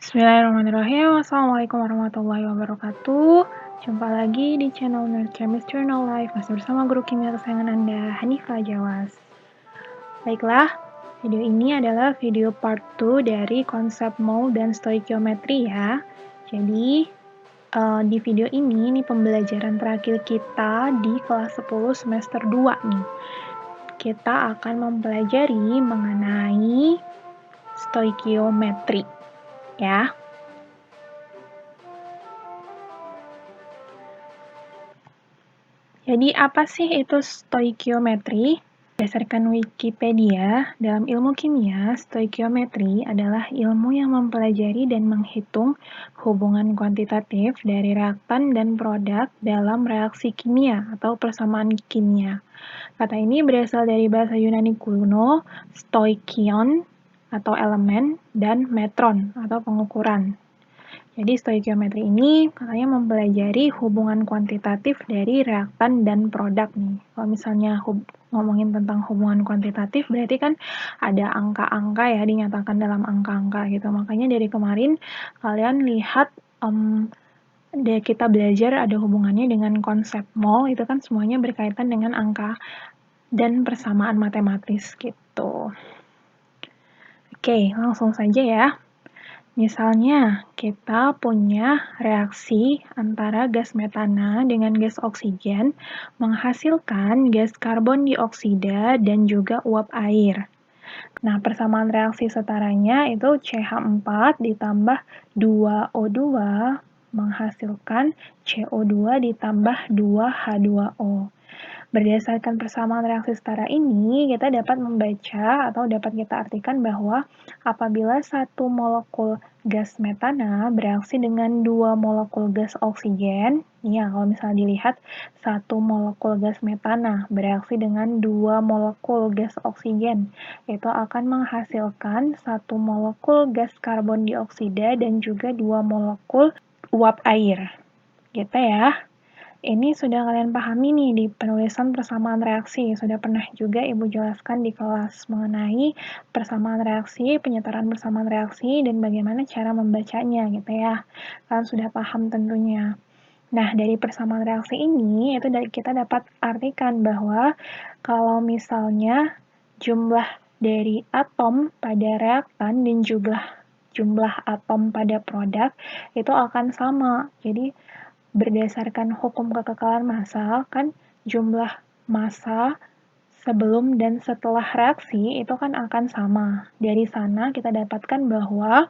Bismillahirrahmanirrahim. Assalamualaikum warahmatullahi wabarakatuh. Jumpa lagi di channel Nerd Chemist Journal Life. Masih bersama guru kimia kesayangan Anda, Hanifah Jawas. Baiklah, video ini adalah video part 2 dari konsep mol dan stoikiometri ya. Jadi, di video ini pembelajaran terakhir kita di kelas 10 semester 2 nih. Kita akan mempelajari mengenai stoikiometri ya. Jadi apa sih itu stoikiometri? Berdasarkan Wikipedia, dalam ilmu kimia, stoikiometri adalah ilmu yang mempelajari dan menghitung hubungan kuantitatif dari reaktan dan produk dalam reaksi kimia atau persamaan kimia. Kata ini berasal dari bahasa Yunani kuno, stoikion atau elemen, dan metron atau pengukuran. Jadi stoikiometri ini katanya mempelajari hubungan kuantitatif dari reaktan dan produk nih. Kalau misalnya ngomongin tentang hubungan kuantitatif berarti kan ada angka-angka ya, dinyatakan dalam angka-angka gitu. Makanya dari kemarin kalian lihat kita belajar ada hubungannya dengan konsep mol, itu kan semuanya berkaitan dengan angka dan persamaan matematis gitu. Oke, langsung saja ya. Misalnya, kita punya reaksi antara gas metana dengan gas oksigen menghasilkan gas karbon dioksida dan juga uap air. Nah, persamaan reaksi setaranya itu CH4 ditambah 2O2 menghasilkan CO2 ditambah 2H2O. Berdasarkan persamaan reaksi setara ini, kita dapat membaca atau dapat kita artikan bahwa apabila satu molekul gas metana bereaksi dengan 2 molekul gas oksigen, ya kalau misalnya dilihat satu molekul gas metana bereaksi dengan 2 molekul gas oksigen, itu akan menghasilkan satu molekul gas karbon dioksida dan juga 2 molekul uap air. Gitu ya. Ini sudah kalian pahami nih di penulisan persamaan reaksi. Sudah pernah juga Ibu jelaskan di kelas mengenai persamaan reaksi, penyetaraan persamaan reaksi, dan bagaimana cara membacanya gitu ya. Kalian sudah paham tentunya. Nah, dari persamaan reaksi ini, itu kita dapat artikan bahwa kalau misalnya jumlah dari atom pada reaktan dan jumlah atom pada produk itu akan sama. Jadi, berdasarkan hukum kekekalan massa, kan jumlah massa sebelum dan setelah reaksi itu kan akan sama. Dari sana kita dapatkan bahwa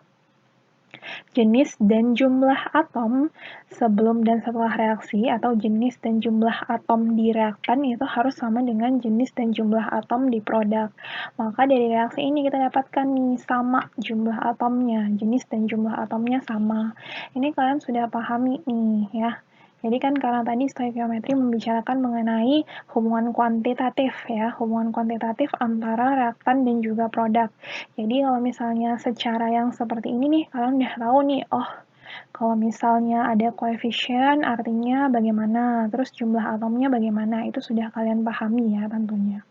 jenis dan jumlah atom sebelum dan setelah reaksi atau jenis dan jumlah atom di reaktan itu harus sama dengan jenis dan jumlah atom di produk. Maka dari reaksi ini kita dapatkan nih sama jumlah atomnya, jenis dan jumlah atomnya sama. Ini kalian sudah pahami nih ya. Jadi kan karena tadi stoikiometri membicarakan mengenai hubungan kuantitatif ya, hubungan kuantitatif antara reaktan dan juga produk. Jadi kalau misalnya secara yang seperti ini nih, kalian udah tahu nih, oh kalau misalnya ada koefisien artinya bagaimana, terus jumlah atomnya bagaimana, itu sudah kalian pahami ya tentunya.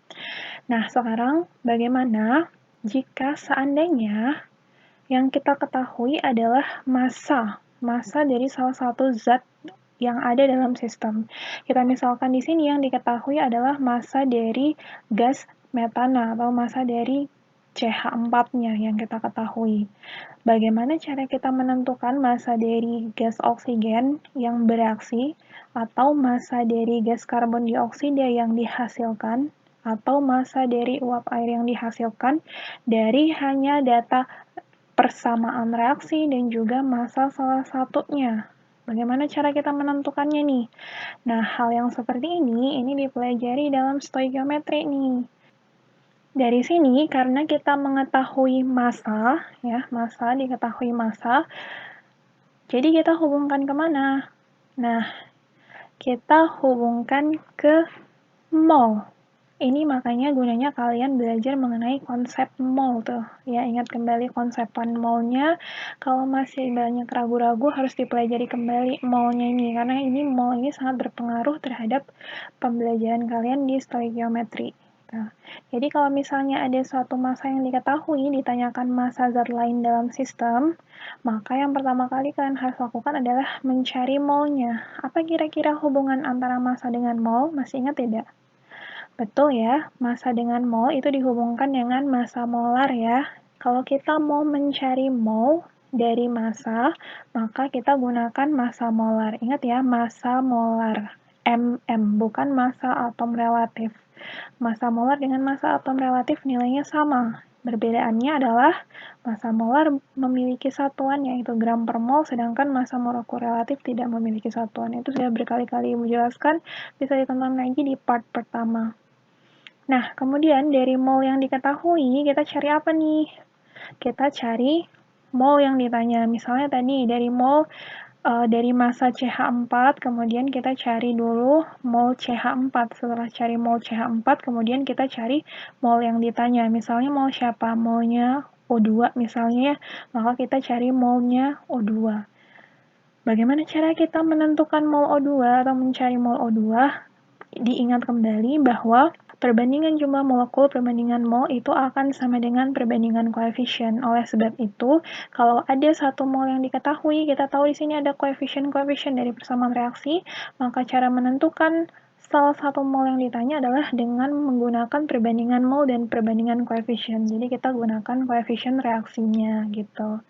Nah sekarang bagaimana jika seandainya yang kita ketahui adalah massa dari salah satu zat yang ada dalam sistem. Kita misalkan di sini yang diketahui adalah massa dari gas metana atau massa dari CH4-nya yang kita ketahui. Bagaimana cara kita menentukan massa dari gas oksigen yang bereaksi atau massa dari gas karbon dioksida yang dihasilkan atau massa dari uap air yang dihasilkan dari hanya data persamaan reaksi dan juga massa salah satunya. Bagaimana cara kita menentukannya nih? Nah, hal yang seperti ini dipelajari dalam stoikiometri nih. Dari sini, karena kita mengetahui massa, ya, diketahui massa, jadi kita hubungkan kemana? Nah, kita hubungkan ke mol. Ini makanya gunanya kalian belajar mengenai konsep mol tuh. Ya, ingat kembali konsepan molnya. Kalau masih banyak ragu-ragu harus dipelajari kembali molnya ini. Karena mol ini sangat berpengaruh terhadap pembelajaran kalian di stoikiometri. gitu. Jadi kalau misalnya ada suatu massa yang diketahui, ditanyakan massa zat lain dalam sistem, maka yang pertama kali kalian harus lakukan adalah mencari molnya. Apa kira-kira hubungan antara massa dengan mol? Masih ingat tidak? Betul ya, massa dengan mol itu dihubungkan dengan massa molar ya. Kalau kita mau mencari mol dari massa, maka kita gunakan massa molar. Ingat ya, massa molar. Bukan massa atom relatif. Massa molar dengan massa atom relatif nilainya sama. Perbedaannya adalah massa molar memiliki satuan yaitu gram per mol, sedangkan massa molekul relatif tidak memiliki satuan. Itu sudah berkali-kali Ibu jelaskan, bisa ditonton lagi di part pertama. Nah, kemudian dari mol yang diketahui, kita cari apa nih? Kita cari mol yang ditanya. Misalnya tadi dari mol dari massa CH4, kemudian kita cari dulu mol CH4. Setelah cari mol CH4, kemudian kita cari mol yang ditanya. Misalnya mol siapa? Molnya O2 misalnya ya, maka kita cari molnya O2. Bagaimana cara kita menentukan mol O2 atau mencari mol O2? Diingat kembali bahwa perbandingan jumlah molekul perbandingan mol itu akan sama dengan perbandingan koefisien. Oleh sebab itu, kalau ada satu mol yang diketahui, kita tahu di sini ada koefisien-koefisien dari persamaan reaksi, maka cara menentukan salah satu mol yang ditanya adalah dengan menggunakan perbandingan mol dan perbandingan koefisien. Jadi kita gunakan koefisien reaksinya gitu.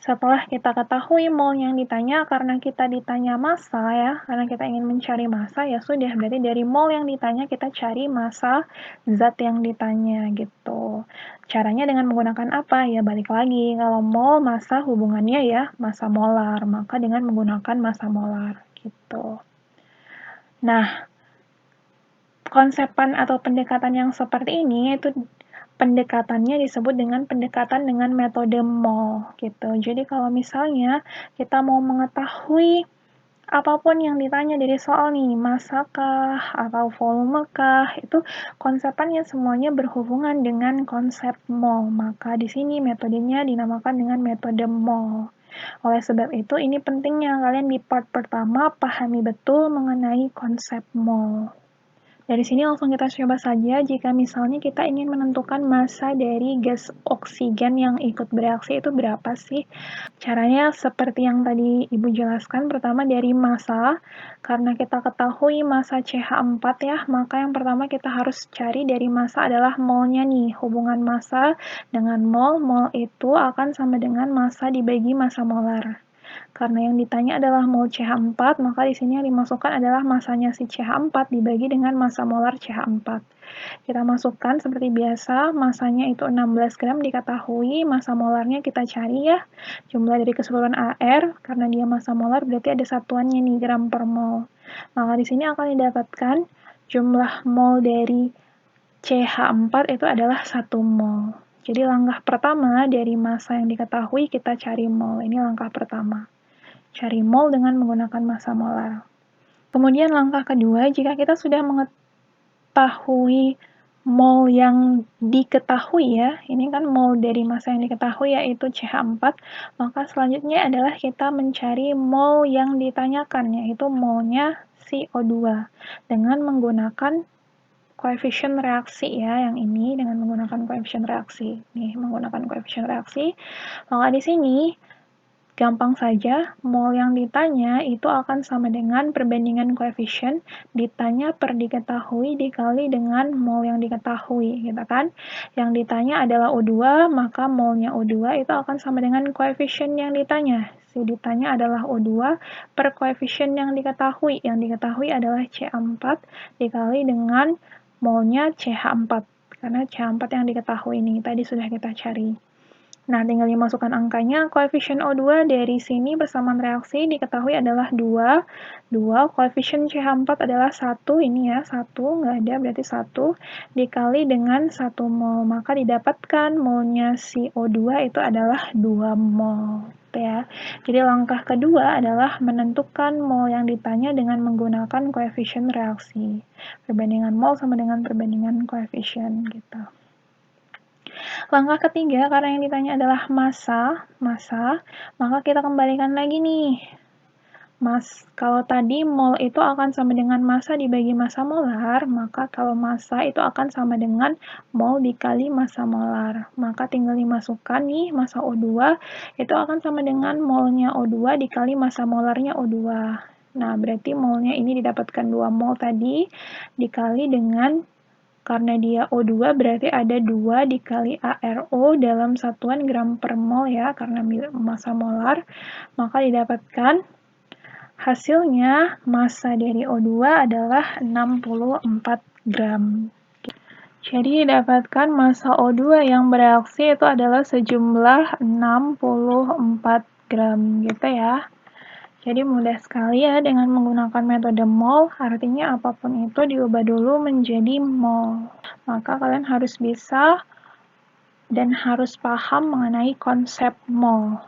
Setelah kita ketahui mol yang ditanya, karena kita ditanya massa ya, karena kita ingin mencari massa, ya sudah, berarti dari mol yang ditanya kita cari massa zat yang ditanya gitu. Caranya dengan menggunakan apa? Ya balik lagi, kalau mol massa hubungannya ya massa molar, maka dengan menggunakan massa molar gitu. Nah, konsepan atau pendekatan yang seperti ini itu pendekatannya disebut dengan pendekatan dengan metode mol gitu. Jadi kalau misalnya kita mau mengetahui apapun yang ditanya dari soal nih, massa kah atau volume kah, itu konsepannya semuanya berhubungan dengan konsep mol. Maka di sini metodenya dinamakan dengan metode mol. Oleh sebab itu, ini pentingnya kalian di part pertama pahami betul mengenai konsep mol. Dari sini langsung kita coba saja jika misalnya kita ingin menentukan massa dari gas oksigen yang ikut bereaksi itu berapa sih? Caranya seperti yang tadi Ibu jelaskan, pertama dari massa, karena kita ketahui massa CH4 ya, maka yang pertama kita harus cari dari massa adalah molnya nih. Hubungan massa dengan mol itu akan sama dengan massa dibagi massa molar. Karena yang ditanya adalah mol CH4, maka di sini yang dimasukkan adalah massanya si CH4 dibagi dengan massa molar CH4. Kita masukkan seperti biasa, massanya itu 16 gram diketahui, massa molarnya kita cari ya. Jumlah dari keseluruhan AR, karena dia massa molar berarti ada satuannya nih, gram per mol. Maka di sini akan didapatkan jumlah mol dari CH4 itu adalah 1 mol. Jadi langkah pertama dari massa yang diketahui kita cari mol. Ini langkah pertama. Cari mol dengan menggunakan massa molar. Kemudian langkah kedua, jika kita sudah mengetahui mol yang diketahui ya, ini kan mol dari massa yang diketahui yaitu CH4, maka selanjutnya adalah kita mencari mol yang ditanyakan, yaitu molnya CO2, dengan menggunakan koefisien reaksi ya, yang ini dengan menggunakan koefisien reaksi. Nih, menggunakan koefisien reaksi, maka di sini gampang saja, mol yang ditanya itu akan sama dengan perbandingan koefisien ditanya per diketahui dikali dengan mol yang diketahui, gitu kan? Yang ditanya adalah O2, maka molnya O2 itu akan sama dengan koefisien yang ditanya. Si ditanya adalah O2 per koefisien yang diketahui. Yang diketahui adalah CH4 dikali dengan molnya CH4. Karena CH4 yang diketahui ini, tadi sudah kita cari. Nah, tinggal dimasukkan angkanya, koefisien O2 dari sini persamaan reaksi diketahui adalah 2, koefisien CH4 adalah 1, ini ya, 1, nggak ada, berarti 1, dikali dengan 1 mol, maka didapatkan molnya si O2 itu adalah 2 mol. Ya. Jadi langkah kedua adalah menentukan mol yang ditanya dengan menggunakan koefisien reaksi. Perbandingan mol sama dengan perbandingan koefisien, gitu. Langkah ketiga, karena yang ditanya adalah massa, maka kita kembalikan lagi nih. Kalau tadi mol itu akan sama dengan massa dibagi massa molar, maka kalau massa itu akan sama dengan mol dikali massa molar. Maka tinggal dimasukkan nih massa O2 itu akan sama dengan molnya O2 dikali massa molarnya O2. Nah, berarti molnya ini didapatkan 2 mol tadi dikali dengan, karena dia O2 berarti ada 2 dikali ARO dalam satuan gram per mol ya, karena massa molar, maka didapatkan hasilnya massa dari O2 adalah 64 gram. Jadi didapatkan massa O2 yang bereaksi itu adalah sejumlah 64 gram gitu ya. Jadi mudah sekali ya dengan menggunakan metode mol, artinya apapun itu diubah dulu menjadi mol. Maka kalian harus bisa dan harus paham mengenai konsep mol.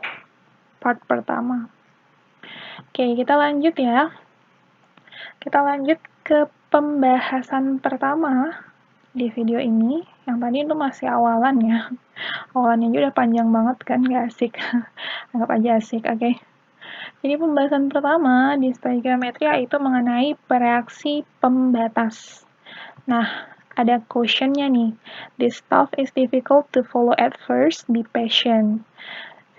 Part pertama. Oke, kita lanjut ya. Kita lanjut ke pembahasan pertama di video ini. Yang tadi itu masih awalan ya. Awalannya juga udah panjang banget kan, gak asik. Anggap aja asik, oke. Jadi pembahasan pertama di stoikiometri yaitu mengenai reaksi pembatas. Nah, ada questionnya nih. This stuff is difficult to follow at first, be patient.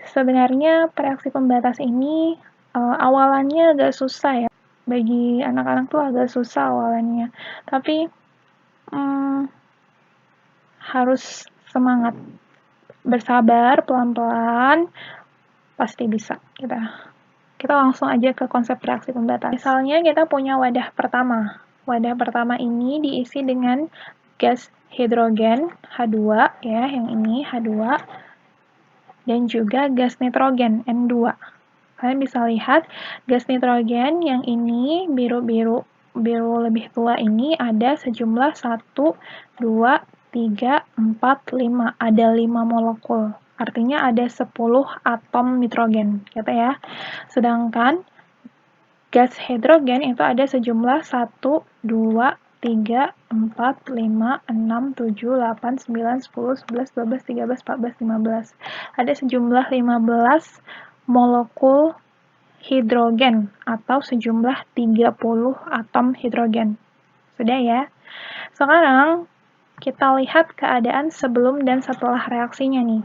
Sebenarnya reaksi pembatas ini awalannya agak susah ya. Bagi anak-anak tuh agak susah awalannya. Tapi harus semangat. Bersabar, pelan-pelan, pasti bisa. Kita langsung aja ke konsep reaksi pembatas. Misalnya kita punya wadah pertama. Wadah pertama ini diisi dengan gas hidrogen H2 ya, yang ini H2, dan juga gas nitrogen N2. Kalian bisa lihat gas nitrogen yang ini biru lebih tua ini ada sejumlah 1, 2, 3, 4, 5. Ada 5 molekul. Artinya ada 10 atom nitrogen, gitu ya. Sedangkan gas hidrogen itu ada sejumlah 1, 2, 3, 4, 5, 6, 7, 8, 9, 10, 11, 12, 13, 14, 15. Ada sejumlah 15 molekul hidrogen atau sejumlah 30 atom hidrogen. Sudah ya? Sekarang kita lihat keadaan sebelum dan setelah reaksinya nih.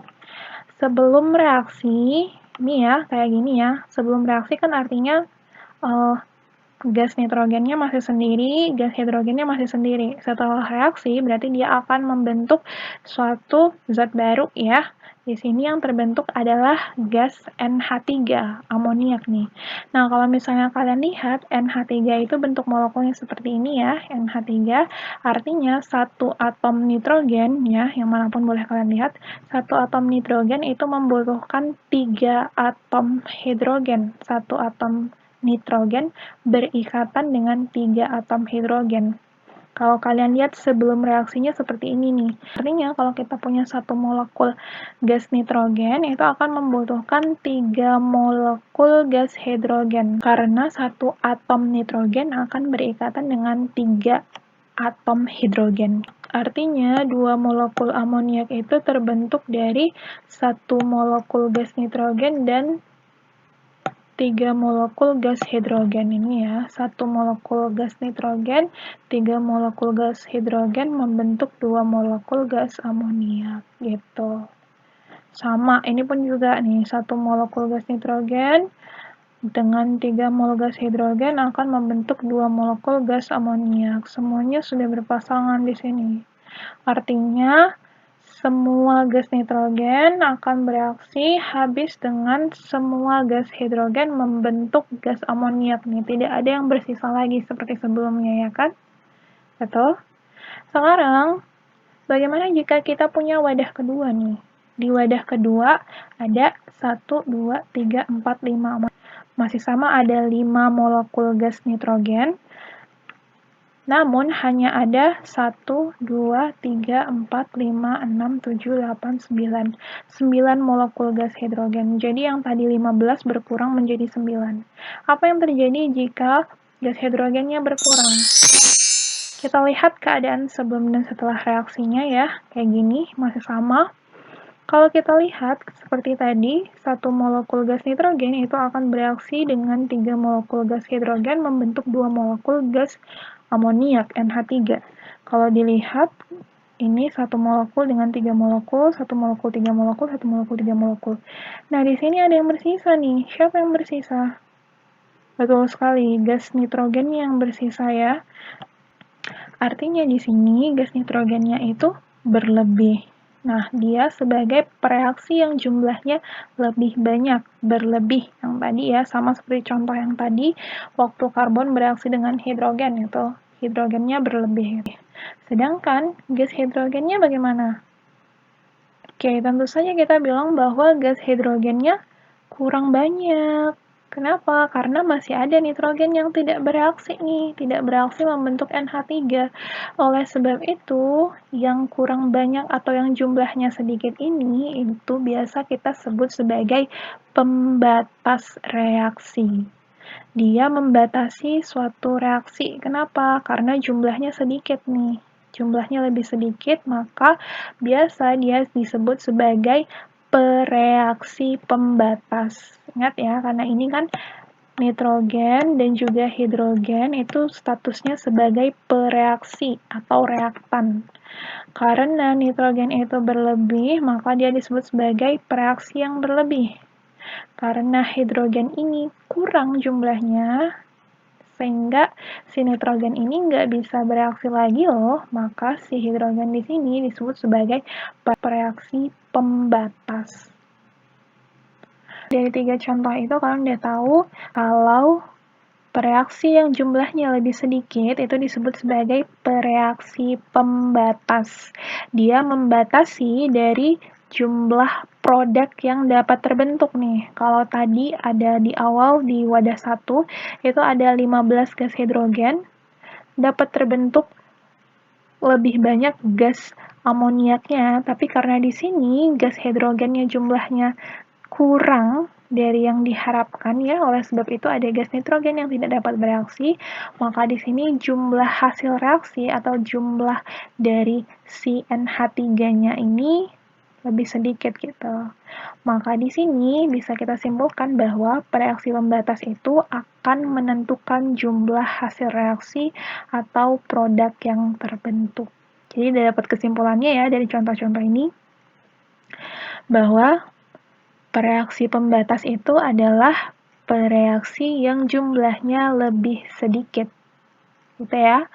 Sebelum reaksi, ini ya, kayak gini ya. Sebelum reaksi kan artinya gas nitrogennya masih sendiri, gas hidrogennya masih sendiri. Setelah reaksi, berarti dia akan membentuk suatu zat baru ya. Di sini yang terbentuk adalah gas NH3, amoniak nih. Nah, kalau misalnya kalian lihat, NH3 itu bentuk molekulnya seperti ini ya, NH3. Artinya, satu atom nitrogen, ya, yang manapun boleh kalian lihat, satu atom nitrogen itu membutuhkan 3 atom hidrogen. Satu atom nitrogen berikatan dengan 3 atom hidrogen. Kalau kalian lihat sebelum reaksinya seperti ini nih. Artinya kalau kita punya satu molekul gas nitrogen, itu akan membutuhkan 3 molekul gas hidrogen. Karena satu atom nitrogen akan berikatan dengan 3 atom hidrogen. Artinya 2 molekul amoniak itu terbentuk dari 1 molekul gas nitrogen dan 3 molekul gas hidrogen ini ya. 1 molekul gas nitrogen, 3 molekul gas hidrogen membentuk 2 molekul gas amoniak gitu. Sama, ini pun juga nih, 1 molekul gas nitrogen dengan 3 mol gas hidrogen akan membentuk 2 molekul gas amoniak. Semuanya sudah berpasangan di sini. Artinya semua gas nitrogen akan bereaksi habis dengan semua gas hidrogen membentuk gas amoniak nih. Tidak ada yang bersisa lagi seperti sebelumnya ya kan? Betul? Sekarang, bagaimana jika kita punya wadah kedua nih? Di wadah kedua ada 1, 2, 3, 4, 5. Masih sama ada 5 molekul gas nitrogen. Namun hanya ada 1, 2, 3, 4, 5, 6, 7, 8, 9. 9 molekul gas hidrogen. Jadi yang tadi 15 berkurang menjadi 9. Apa yang terjadi jika gas hidrogennya berkurang? Kita lihat keadaan sebelum dan setelah reaksinya ya. Kayak gini, masih sama. Kalau kita lihat, seperti tadi, 1 molekul gas nitrogen itu akan bereaksi dengan 3 molekul gas hidrogen membentuk 2 molekul gas amoniak, NH3. Kalau dilihat, ini 1 molekul dengan 3 molekul, 1 molekul 3 molekul, 1 molekul 3 molekul. Nah, di sini ada yang bersisa nih. Siapa yang bersisa? Betul sekali, gas nitrogen yang bersisa ya. Artinya di sini gas nitrogennya itu berlebih. Nah, dia sebagai pereaksi yang jumlahnya lebih banyak, berlebih. Yang tadi ya, sama seperti contoh yang tadi, waktu karbon bereaksi dengan hidrogen itu, hidrogennya berlebih. Sedangkan gas hidrogennya bagaimana? Oke, tentu saja kita bilang bahwa gas hidrogennya kurang banyak. Kenapa? Karena masih ada nitrogen yang tidak bereaksi nih, tidak bereaksi membentuk NH3. Oleh sebab itu, yang kurang banyak atau yang jumlahnya sedikit ini, itu biasa kita sebut sebagai pembatas reaksi. Dia membatasi suatu reaksi. Kenapa? Karena jumlahnya sedikit nih. Jumlahnya lebih sedikit, maka biasa dia disebut sebagai pereaksi pembatas. Ingat ya, karena ini kan nitrogen dan juga hidrogen itu statusnya sebagai pereaksi atau reaktan. Karena nitrogen itu berlebih, maka dia disebut sebagai pereaksi yang berlebih. Karena hidrogen ini kurang jumlahnya, sehingga si nitrogen ini nggak bisa bereaksi lagi loh, maka si hidrogen di sini disebut sebagai pereaksi pembatas. Dari 3 contoh itu kalian udah tahu kalau pereaksi yang jumlahnya lebih sedikit itu disebut sebagai pereaksi pembatas. Dia membatasi dari jumlah produk yang dapat terbentuk nih. Kalau tadi ada di awal di wadah 1, itu ada 15 gas hidrogen, dapat terbentuk lebih banyak gas amoniaknya, tapi karena di sini gas hidrogennya jumlahnya kurang dari yang diharapkan ya, oleh sebab itu ada gas nitrogen yang tidak dapat bereaksi, maka di sini jumlah hasil reaksi atau jumlah dari si NH3-nya ini lebih sedikit gitu. Maka di sini bisa kita simpulkan bahwa pereaksi pembatas itu akan menentukan jumlah hasil reaksi atau produk yang terbentuk. Jadi dapat kesimpulannya ya dari contoh-contoh ini bahwa pereaksi pembatas itu adalah pereaksi yang jumlahnya lebih sedikit. Gitu ya.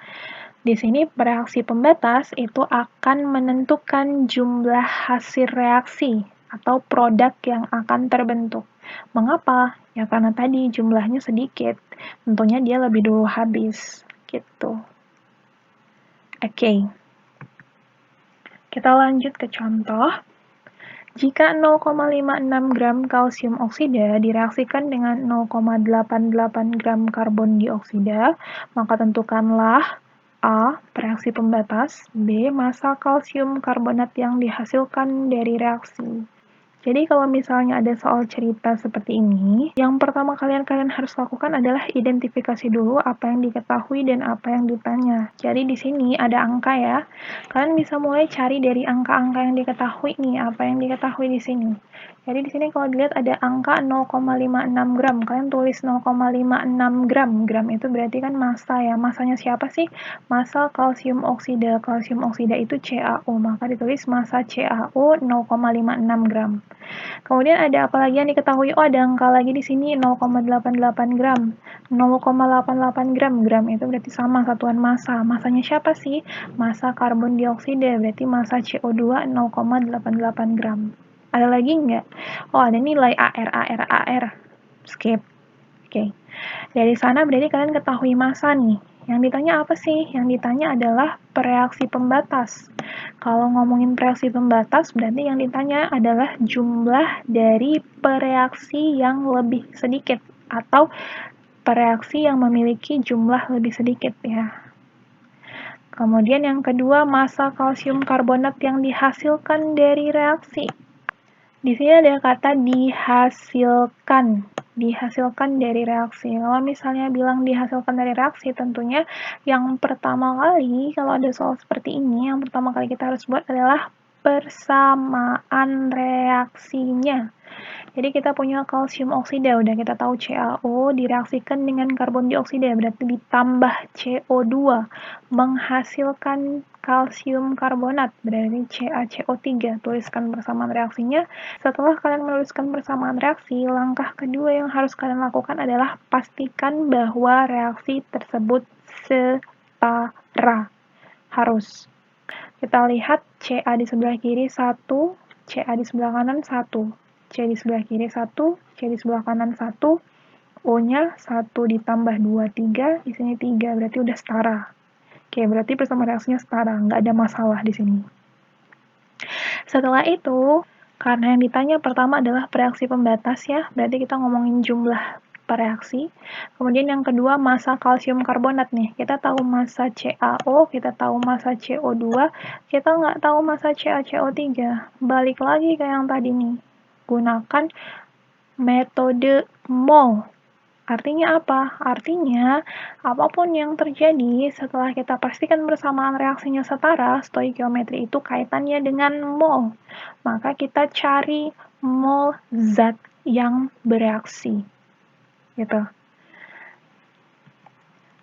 Di sini pereaksi pembatas itu akan menentukan jumlah hasil reaksi atau produk yang akan terbentuk. Mengapa? Ya karena tadi jumlahnya sedikit. Tentunya dia lebih dulu habis. Gitu. Oke. Kita lanjut ke contoh. Jika 0,56 gram kalsium oksida direaksikan dengan 0,88 gram karbon dioksida, maka tentukanlah A. Reaksi pembatas, B. Massa kalsium karbonat yang dihasilkan dari reaksi. Jadi kalau misalnya ada soal cerita seperti ini, yang pertama kalian harus lakukan adalah identifikasi dulu apa yang diketahui dan apa yang ditanya. Jadi di sini ada angka ya. Kalian bisa mulai cari dari angka-angka yang diketahui nih, apa yang diketahui di sini. Jadi di sini kalau dilihat ada angka 0,56 gram, kalian tulis 0,56 gram. Gram itu berarti kan massa ya. Massanya siapa sih? Massa kalsium oksida. Kalsium oksida itu CaO, maka ditulis massa CaO 0,56 gram. Kemudian ada apa lagi yang diketahui? Oh, ada angka lagi di sini 0,88 gram. 0,88 gram. Gram itu berarti sama satuan massa. Massanya siapa sih? Massa karbon dioksida, berarti massa CO2 0,88 gram. Ada lagi nggak? Oh, ada nilai AR. Skip. Oke. Dari sana berarti kalian ketahui massa nih. Yang ditanya apa sih? Yang ditanya adalah pereaksi pembatas. Kalau ngomongin pereaksi pembatas, berarti yang ditanya adalah jumlah dari pereaksi yang lebih sedikit atau pereaksi yang memiliki jumlah lebih sedikit ya. Kemudian yang kedua, massa kalsium karbonat yang dihasilkan dari reaksi. Di sini ada kata dihasilkan dari reaksi. Kalau misalnya bilang dihasilkan dari reaksi, tentunya yang pertama kali, kalau ada soal seperti ini, yang pertama kali kita harus buat adalah persamaan reaksinya. Jadi kita punya kalsium oksida, udah kita tahu CaO direaksikan dengan karbon dioksida, berarti ditambah CO2 menghasilkan kalsium karbonat, berarti CaCO3. Tuliskan persamaan reaksinya. Setelah kalian menuliskan persamaan reaksi, langkah kedua yang harus kalian lakukan adalah pastikan bahwa reaksi tersebut setara. Harus. Kita lihat Ca di sebelah kiri 1, Ca di sebelah kanan 1. C di sebelah kiri 1, C di sebelah kanan 1, O-nya 1 ditambah 2, 3, di sini 3, berarti udah setara. Oke, berarti persamaan reaksinya setara, nggak ada masalah di sini. Setelah itu, karena yang ditanya pertama adalah reaksi pembatas ya, berarti kita ngomongin jumlah reaksi. Kemudian yang kedua, massa kalsium karbonat nih. Kita tahu massa CaO, kita tahu massa CO2, kita nggak tahu massa CaCO3. Balik lagi ke yang tadi nih. Gunakan metode mol. Artinya apa? Artinya, apapun yang terjadi setelah kita pastikan persamaan reaksinya setara, stoikiometri itu kaitannya dengan mol. Maka kita cari mol zat yang bereaksi. Gitu.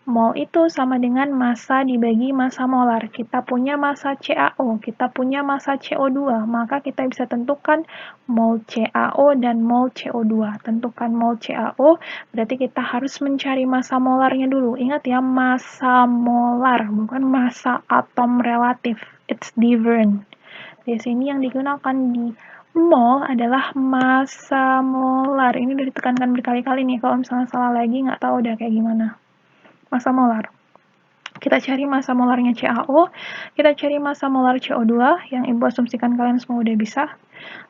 Mol itu sama dengan massa dibagi massa molar. Kita punya massa CaO, kita punya massa CO2, maka kita bisa tentukan mol CaO dan mol CO2. Tentukan mol CaO, berarti kita harus mencari massa molarnya dulu. Ingat ya, massa molar, bukan massa atom relatif. It's different. Di sini yang digunakan di mol adalah massa molar. Ini udah ditekankan berkali-kali nih, kalau misalnya salah lagi nggak tahu udah kayak gimana. Massa molar. Kita cari massa molarnya CaO, kita cari massa molar CO2, yang Ibu asumsikan kalian semua udah bisa.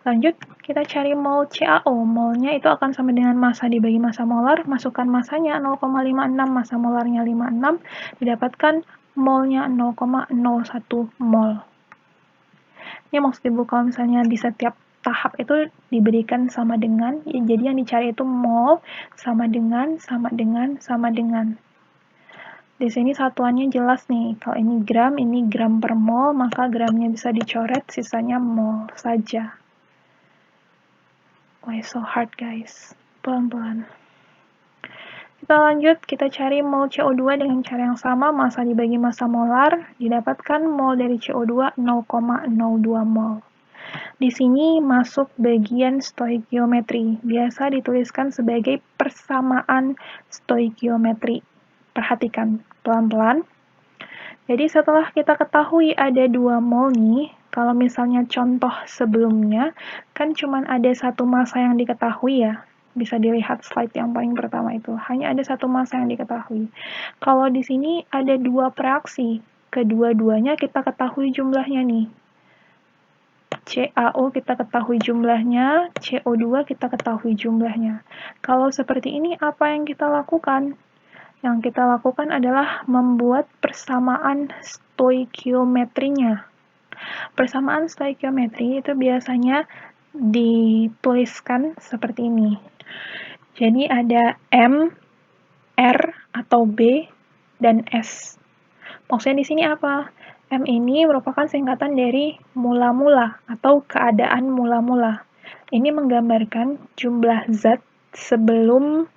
Lanjut, kita cari mol CaO. Molnya itu akan sama dengan massa dibagi massa molar, masukkan massanya 0,56, massa molarnya 56, didapatkan molnya 0,01 mol. Ini maksud Ibu kalau misalnya di setiap tahap itu diberikan sama dengan, ya, jadi yang dicari itu mol sama dengan, sama dengan, sama dengan. Di sini satuannya jelas nih, kalau ini gram per mol, maka gramnya bisa dicoret, sisanya mol saja. Why so hard guys? Pelan-pelan. Kita lanjut, kita cari mol CO2 dengan cara yang sama, massa dibagi massa molar, didapatkan mol dari CO2 0,02 mol. Di sini masuk bagian stoikiometri, biasa dituliskan sebagai persamaan stoikiometri. Perhatikan, pelan-pelan. Jadi setelah kita ketahui ada 2 mol nih, kalau misalnya contoh sebelumnya, kan cuma ada satu massa yang diketahui ya. Bisa dilihat slide yang paling pertama itu. Hanya ada satu massa yang diketahui. Kalau di sini ada 2 reaksi, kedua-duanya kita ketahui jumlahnya nih. CaO kita ketahui jumlahnya, CO2 kita ketahui jumlahnya. Kalau seperti ini, apa yang kita lakukan? Yang kita lakukan adalah membuat persamaan stoikiometrinya. Persamaan stoikiometri itu biasanya dituliskan seperti ini. Jadi ada M, R, atau B, dan S. Maksudnya di sini apa? M ini merupakan singkatan dari mula-mula atau keadaan mula-mula. Ini menggambarkan jumlah zat sebelum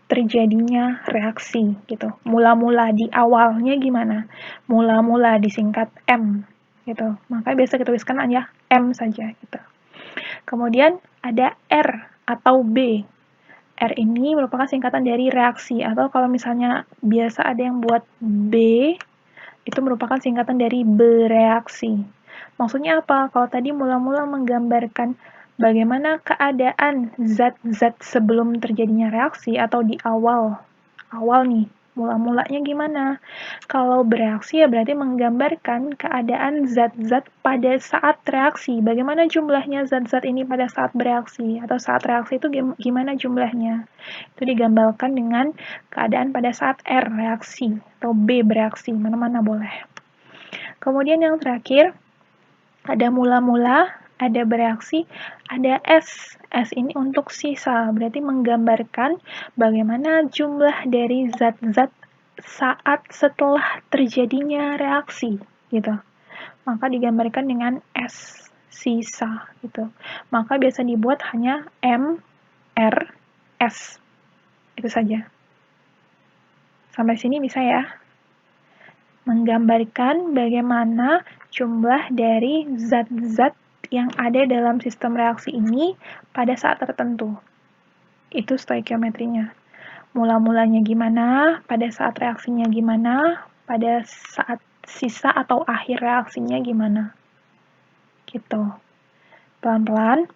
terjadinya reaksi gitu. Mula-mula di awalnya gimana? Mula-mula disingkat M gitu. Maka biasa kita tuliskan aja M saja gitu. Kemudian ada R atau B. R ini merupakan singkatan dari reaksi, atau kalau misalnya biasa ada yang buat B, itu merupakan singkatan dari bereaksi. Maksudnya apa? Kalau tadi mula-mula menggambarkan bagaimana keadaan zat-zat sebelum terjadinya reaksi atau di awal nih, mula-mulanya gimana? Kalau bereaksi ya berarti menggambarkan keadaan zat-zat pada saat reaksi. Bagaimana jumlahnya zat-zat ini pada saat bereaksi atau saat reaksi itu gimana jumlahnya? Itu digambarkan dengan keadaan pada saat R reaksi atau B bereaksi, mana-mana boleh. Kemudian yang terakhir ada mula-mula, ada bereaksi, ada S. S ini untuk sisa, berarti menggambarkan bagaimana jumlah dari zat-zat saat setelah terjadinya reaksi, gitu. Maka digambarkan dengan S. sisa gitu. Maka biasa dibuat hanya M, R, S. Itu saja. Sampai sini bisa ya? Menggambarkan bagaimana jumlah dari zat-zat yang ada dalam sistem reaksi ini pada saat tertentu. Itu stoikiometrinya. Mula-mulanya gimana, pada saat reaksinya gimana, pada saat sisa atau akhir reaksinya gimana. Gitu. Pelan-pelan.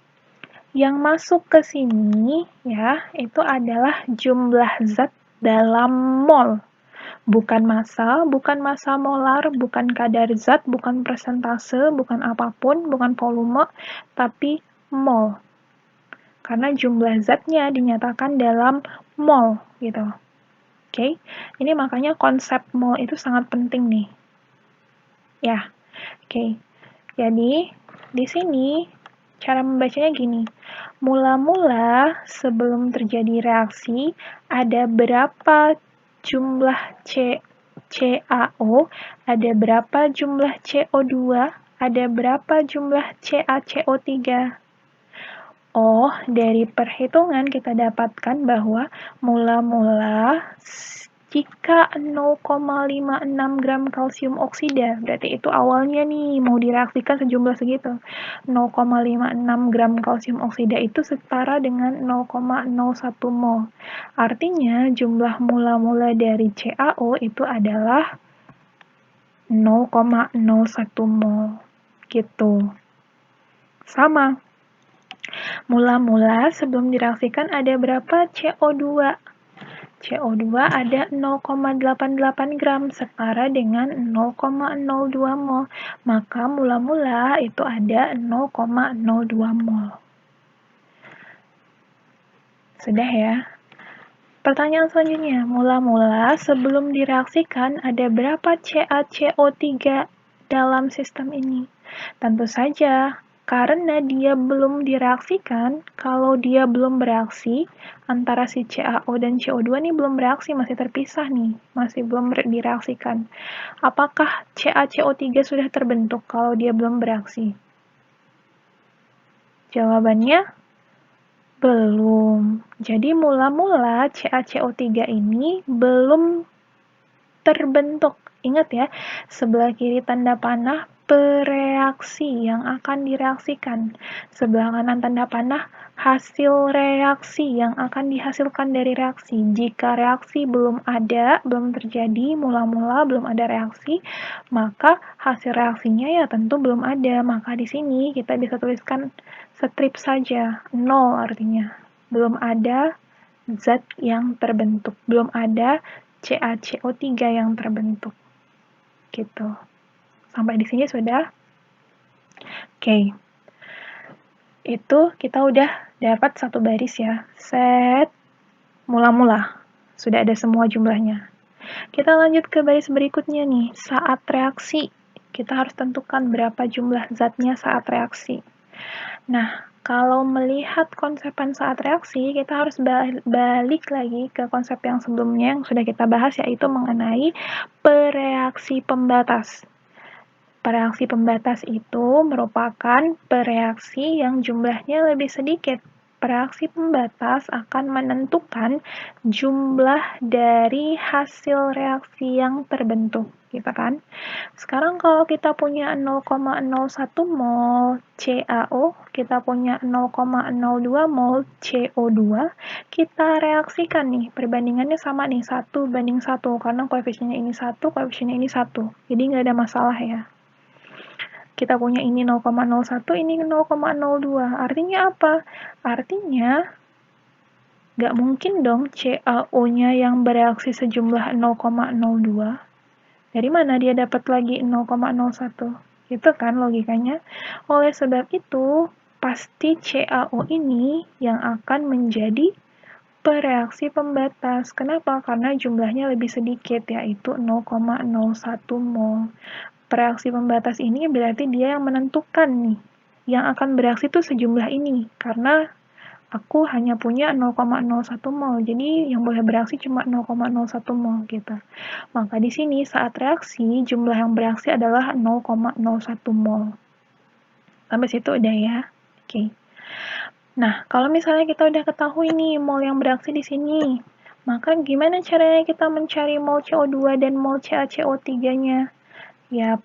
Yang masuk ke sini ya, itu adalah jumlah zat dalam mol. Bukan massa molar, bukan kadar zat, bukan persentase, bukan apapun, bukan volume, tapi mol. Karena jumlah zatnya dinyatakan dalam mol, gitu. Oke, ini makanya konsep mol itu sangat penting nih. Ya, oke. Jadi, di sini cara membacanya gini. Mula-mula sebelum terjadi reaksi, ada berapa jumlah CaO, ada berapa jumlah CO2, ada berapa jumlah CaCO3. Oh, dari perhitungan kita dapatkan bahwa mula-mula jika 0,56 gram kalsium oksida, berarti itu awalnya nih mau direaksikan sejumlah segitu. 0,56 gram kalsium oksida itu setara dengan 0,01 mol. Artinya jumlah mula-mula dari CaO itu adalah 0,01 mol. Gitu. Sama. Mula-mula sebelum direaksikan ada berapa CO2? CO2 ada 0,88 gram, setara dengan 0,02 mol. Maka mula-mula itu ada 0,02 mol. Sudah ya? Pertanyaan selanjutnya, mula-mula sebelum direaksikan ada berapa CaCO3 dalam sistem ini? Tentu saja, karena dia belum direaksikan, kalau dia belum bereaksi, antara si CaO dan CO2 ini belum bereaksi, masih terpisah nih, masih belum direaksikan. Apakah CaCO3 sudah terbentuk kalau dia belum bereaksi? Jawabannya, belum. Jadi mula-mula CaCO3 ini belum terbentuk. Ingat ya, sebelah kiri tanda panah bereaksi yang akan direaksikan. Sebelah kanan tanda panah hasil reaksi yang akan dihasilkan dari reaksi. Jika reaksi belum ada, belum terjadi, mula-mula belum ada reaksi, maka hasil reaksinya ya tentu belum ada. Maka di sini kita bisa tuliskan strip saja, 0 artinya. Belum ada zat yang terbentuk, belum ada CaCO3 yang terbentuk. Gitu. Sampai di sini sudah? Oke. Itu kita udah dapat satu baris ya. Set mula-mula. Sudah ada semua jumlahnya. Kita lanjut ke baris berikutnya nih. Saat reaksi. Kita harus tentukan berapa jumlah zatnya saat reaksi. Nah, kalau melihat konsepan saat reaksi, kita harus balik lagi ke konsep yang sebelumnya yang sudah kita bahas, yaitu mengenai pereaksi pembatas. Pereaksi pembatas itu merupakan pereaksi yang jumlahnya lebih sedikit. Pereaksi pembatas akan menentukan jumlah dari hasil reaksi yang terbentuk, gitu kan? Sekarang kalau kita punya 0,01 mol CaO, kita punya 0,02 mol CO2, kita reaksikan nih, perbandingannya sama nih, 1:1, karena koefisiennya ini 1, koefisiennya ini 1. Jadi nggak ada masalah ya. Kita punya ini 0,01, ini 0,02. Artinya apa? Artinya, nggak mungkin dong CaO-nya yang bereaksi sejumlah 0,02. Dari mana dia dapat lagi 0,01? Itu kan logikanya. Oleh sebab itu, pasti CaO ini yang akan menjadi pereaksi pembatas. Kenapa? Karena jumlahnya lebih sedikit, yaitu 0,01 mol. Pereaksi pembatas ini berarti dia yang menentukan nih, yang akan bereaksi itu sejumlah ini, karena aku hanya punya 0,01 mol, jadi yang boleh bereaksi cuma 0,01 mol gitu. Maka di sini saat reaksi, jumlah yang bereaksi adalah 0,01 mol. Sampai situ udah ya. Oke. Nah, kalau misalnya kita udah ketahui nih mol yang bereaksi di sini, maka gimana caranya kita mencari mol CO2 dan mol CaCO3-nya? Ya,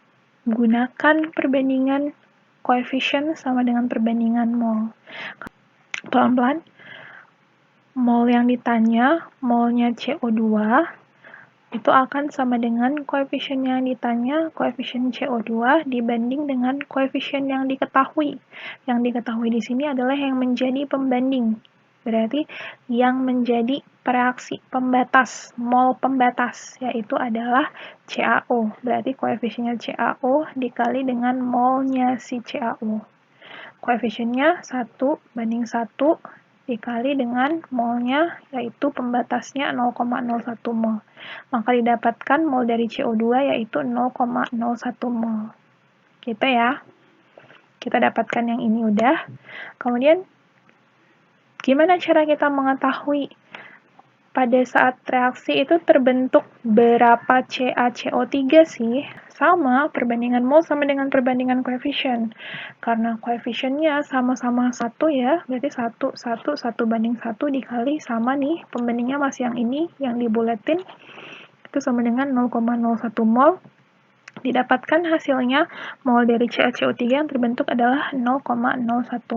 gunakan perbandingan koefisien sama dengan perbandingan mol. Pelan-pelan, mol yang ditanya, molnya CO2, itu akan sama dengan koefisien yang ditanya, koefisien CO2 dibanding dengan koefisien yang diketahui. Yang diketahui di sini adalah yang menjadi pembanding. Berarti yang menjadi reaksi pembatas, mol pembatas, yaitu adalah CaO. Berarti koefisiennya CaO dikali dengan molnya si CaO. Koefisiennya 1 banding 1 dikali dengan molnya, yaitu pembatasnya 0,01 mol. Maka didapatkan mol dari CO2 yaitu 0,01 mol. Gitu ya. Kita dapatkan yang ini udah. Kemudian, gimana cara kita mengetahui pada saat reaksi itu terbentuk berapa CaCO3 sih? Sama, perbandingan mol sama dengan perbandingan koefisien. Karena koefisiennya sama-sama 1 ya, berarti 1 banding 1 dikali sama nih, pembandingnya masih yang ini, yang dibuletin, itu sama dengan 0,01 mol. Didapatkan hasilnya, mol dari CaCO3 yang terbentuk adalah 0,01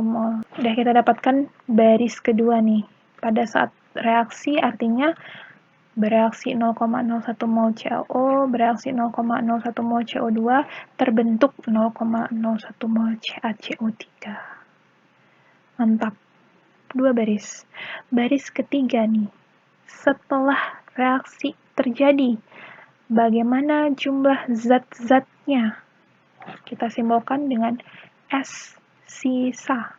mol. Udah kita dapatkan baris kedua nih. Pada saat reaksi artinya bereaksi 0,01 mol CaO, bereaksi 0,01 mol CO2, terbentuk 0,01 mol CaCO3. Mantap. Dua baris. Baris ketiga nih. Setelah reaksi terjadi, bagaimana jumlah zat-zatnya? Kita simbolkan dengan S, sisa.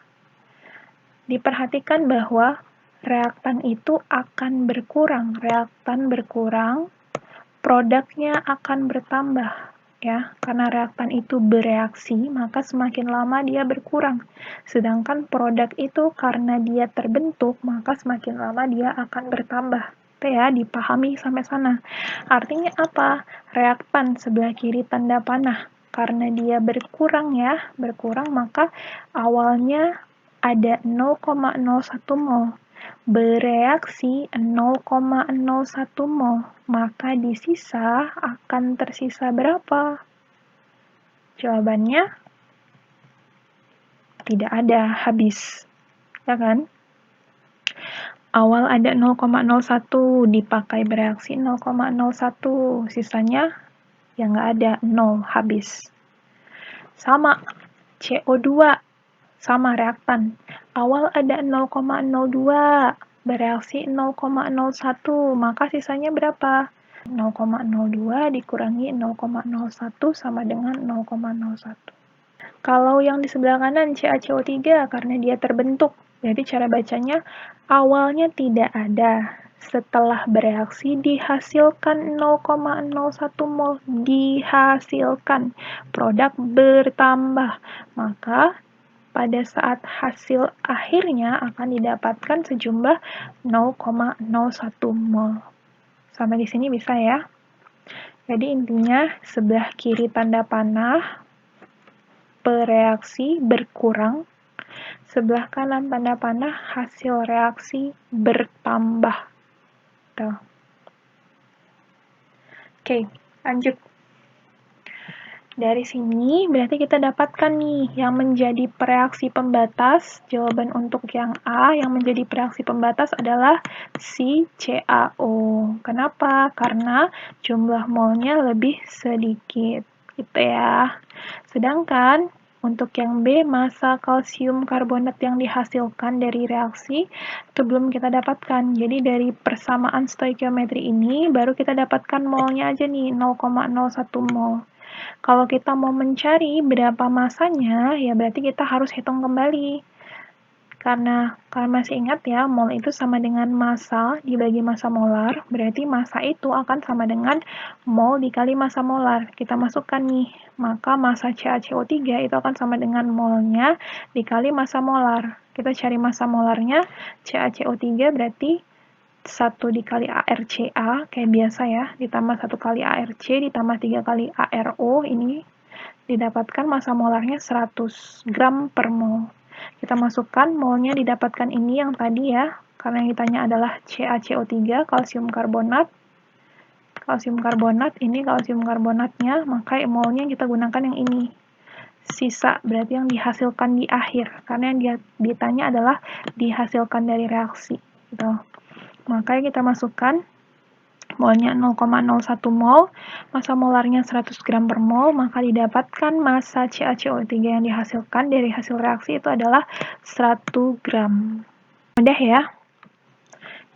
Diperhatikan bahwa reaktan itu akan berkurang. Reaktan berkurang, produknya akan bertambah. Ya, karena reaktan itu bereaksi, maka semakin lama dia berkurang. Sedangkan produk itu karena dia terbentuk, maka semakin lama dia akan bertambah. Itu ya, dipahami sampai sana. Artinya apa? Reaktan sebelah kiri tanda panah. Karena dia berkurang ya, berkurang, maka awalnya ada 0,01 mol. Bereaksi 0,01 mol, maka di sisa akan tersisa berapa? Jawabannya tidak ada, habis. Ya kan? Awal ada 0,01, dipakai bereaksi 0,01, sisanya ya nggak ada, 0, habis. Sama, CO2, sama reaktan. Awal ada 0,02, bereaksi 0,01, maka sisanya berapa? 0,02 dikurangi 0,01 sama dengan 0,01. Kalau yang di sebelah kanan CaCO3 karena dia terbentuk, jadi cara bacanya awalnya tidak ada. Setelah bereaksi dihasilkan 0,01 mol, dihasilkan. Produk bertambah. Maka pada saat hasil akhirnya akan didapatkan sejumlah 0,01 mol. Sampai di sini bisa ya. Jadi intinya sebelah kiri tanda panah bereaksi berkurang, sebelah kanan tanda panah hasil reaksi bertambah. Tuh. Oke, lanjut. Dari sini berarti kita dapatkan nih yang menjadi reaksi pembatas. Jawaban untuk yang A yang menjadi reaksi pembatas adalah si CaO. Kenapa? Karena jumlah molnya lebih sedikit. Gitu ya. Sedangkan untuk yang B, massa kalsium karbonat yang dihasilkan dari reaksi itu belum kita dapatkan. Jadi dari persamaan stoikiometri ini baru kita dapatkan molnya aja nih 0,01 mol. Kalau kita mau mencari berapa masanya, ya berarti kita harus hitung kembali. Karena kalian masih ingat ya, mol itu sama dengan massa dibagi massa molar, berarti massa itu akan sama dengan mol dikali massa molar. Kita masukkan nih, maka massa CaCO3 itu akan sama dengan molnya dikali massa molar. Kita cari massa molarnya, CaCO3 berarti 1 dikali ArCa, kayak biasa ya, ditambah 1 kali ArC, ditambah 3 kali ArO, ini didapatkan massa molarnya 100 gram per mol. Kita masukkan molnya didapatkan ini yang tadi ya, karena yang ditanya adalah CaCO3, kalsium karbonat. Kalsium karbonat, ini kalsium karbonatnya, maka molnya kita gunakan yang ini. Sisa, berarti yang dihasilkan di akhir, karena yang ditanya adalah dihasilkan dari reaksi. Gitu. Makanya kita masukkan molnya 0,01 mol, massa molarnya 100 gram per mol, maka didapatkan massa CaCO3 yang dihasilkan dari hasil reaksi itu adalah 1 gram. Mudah ya?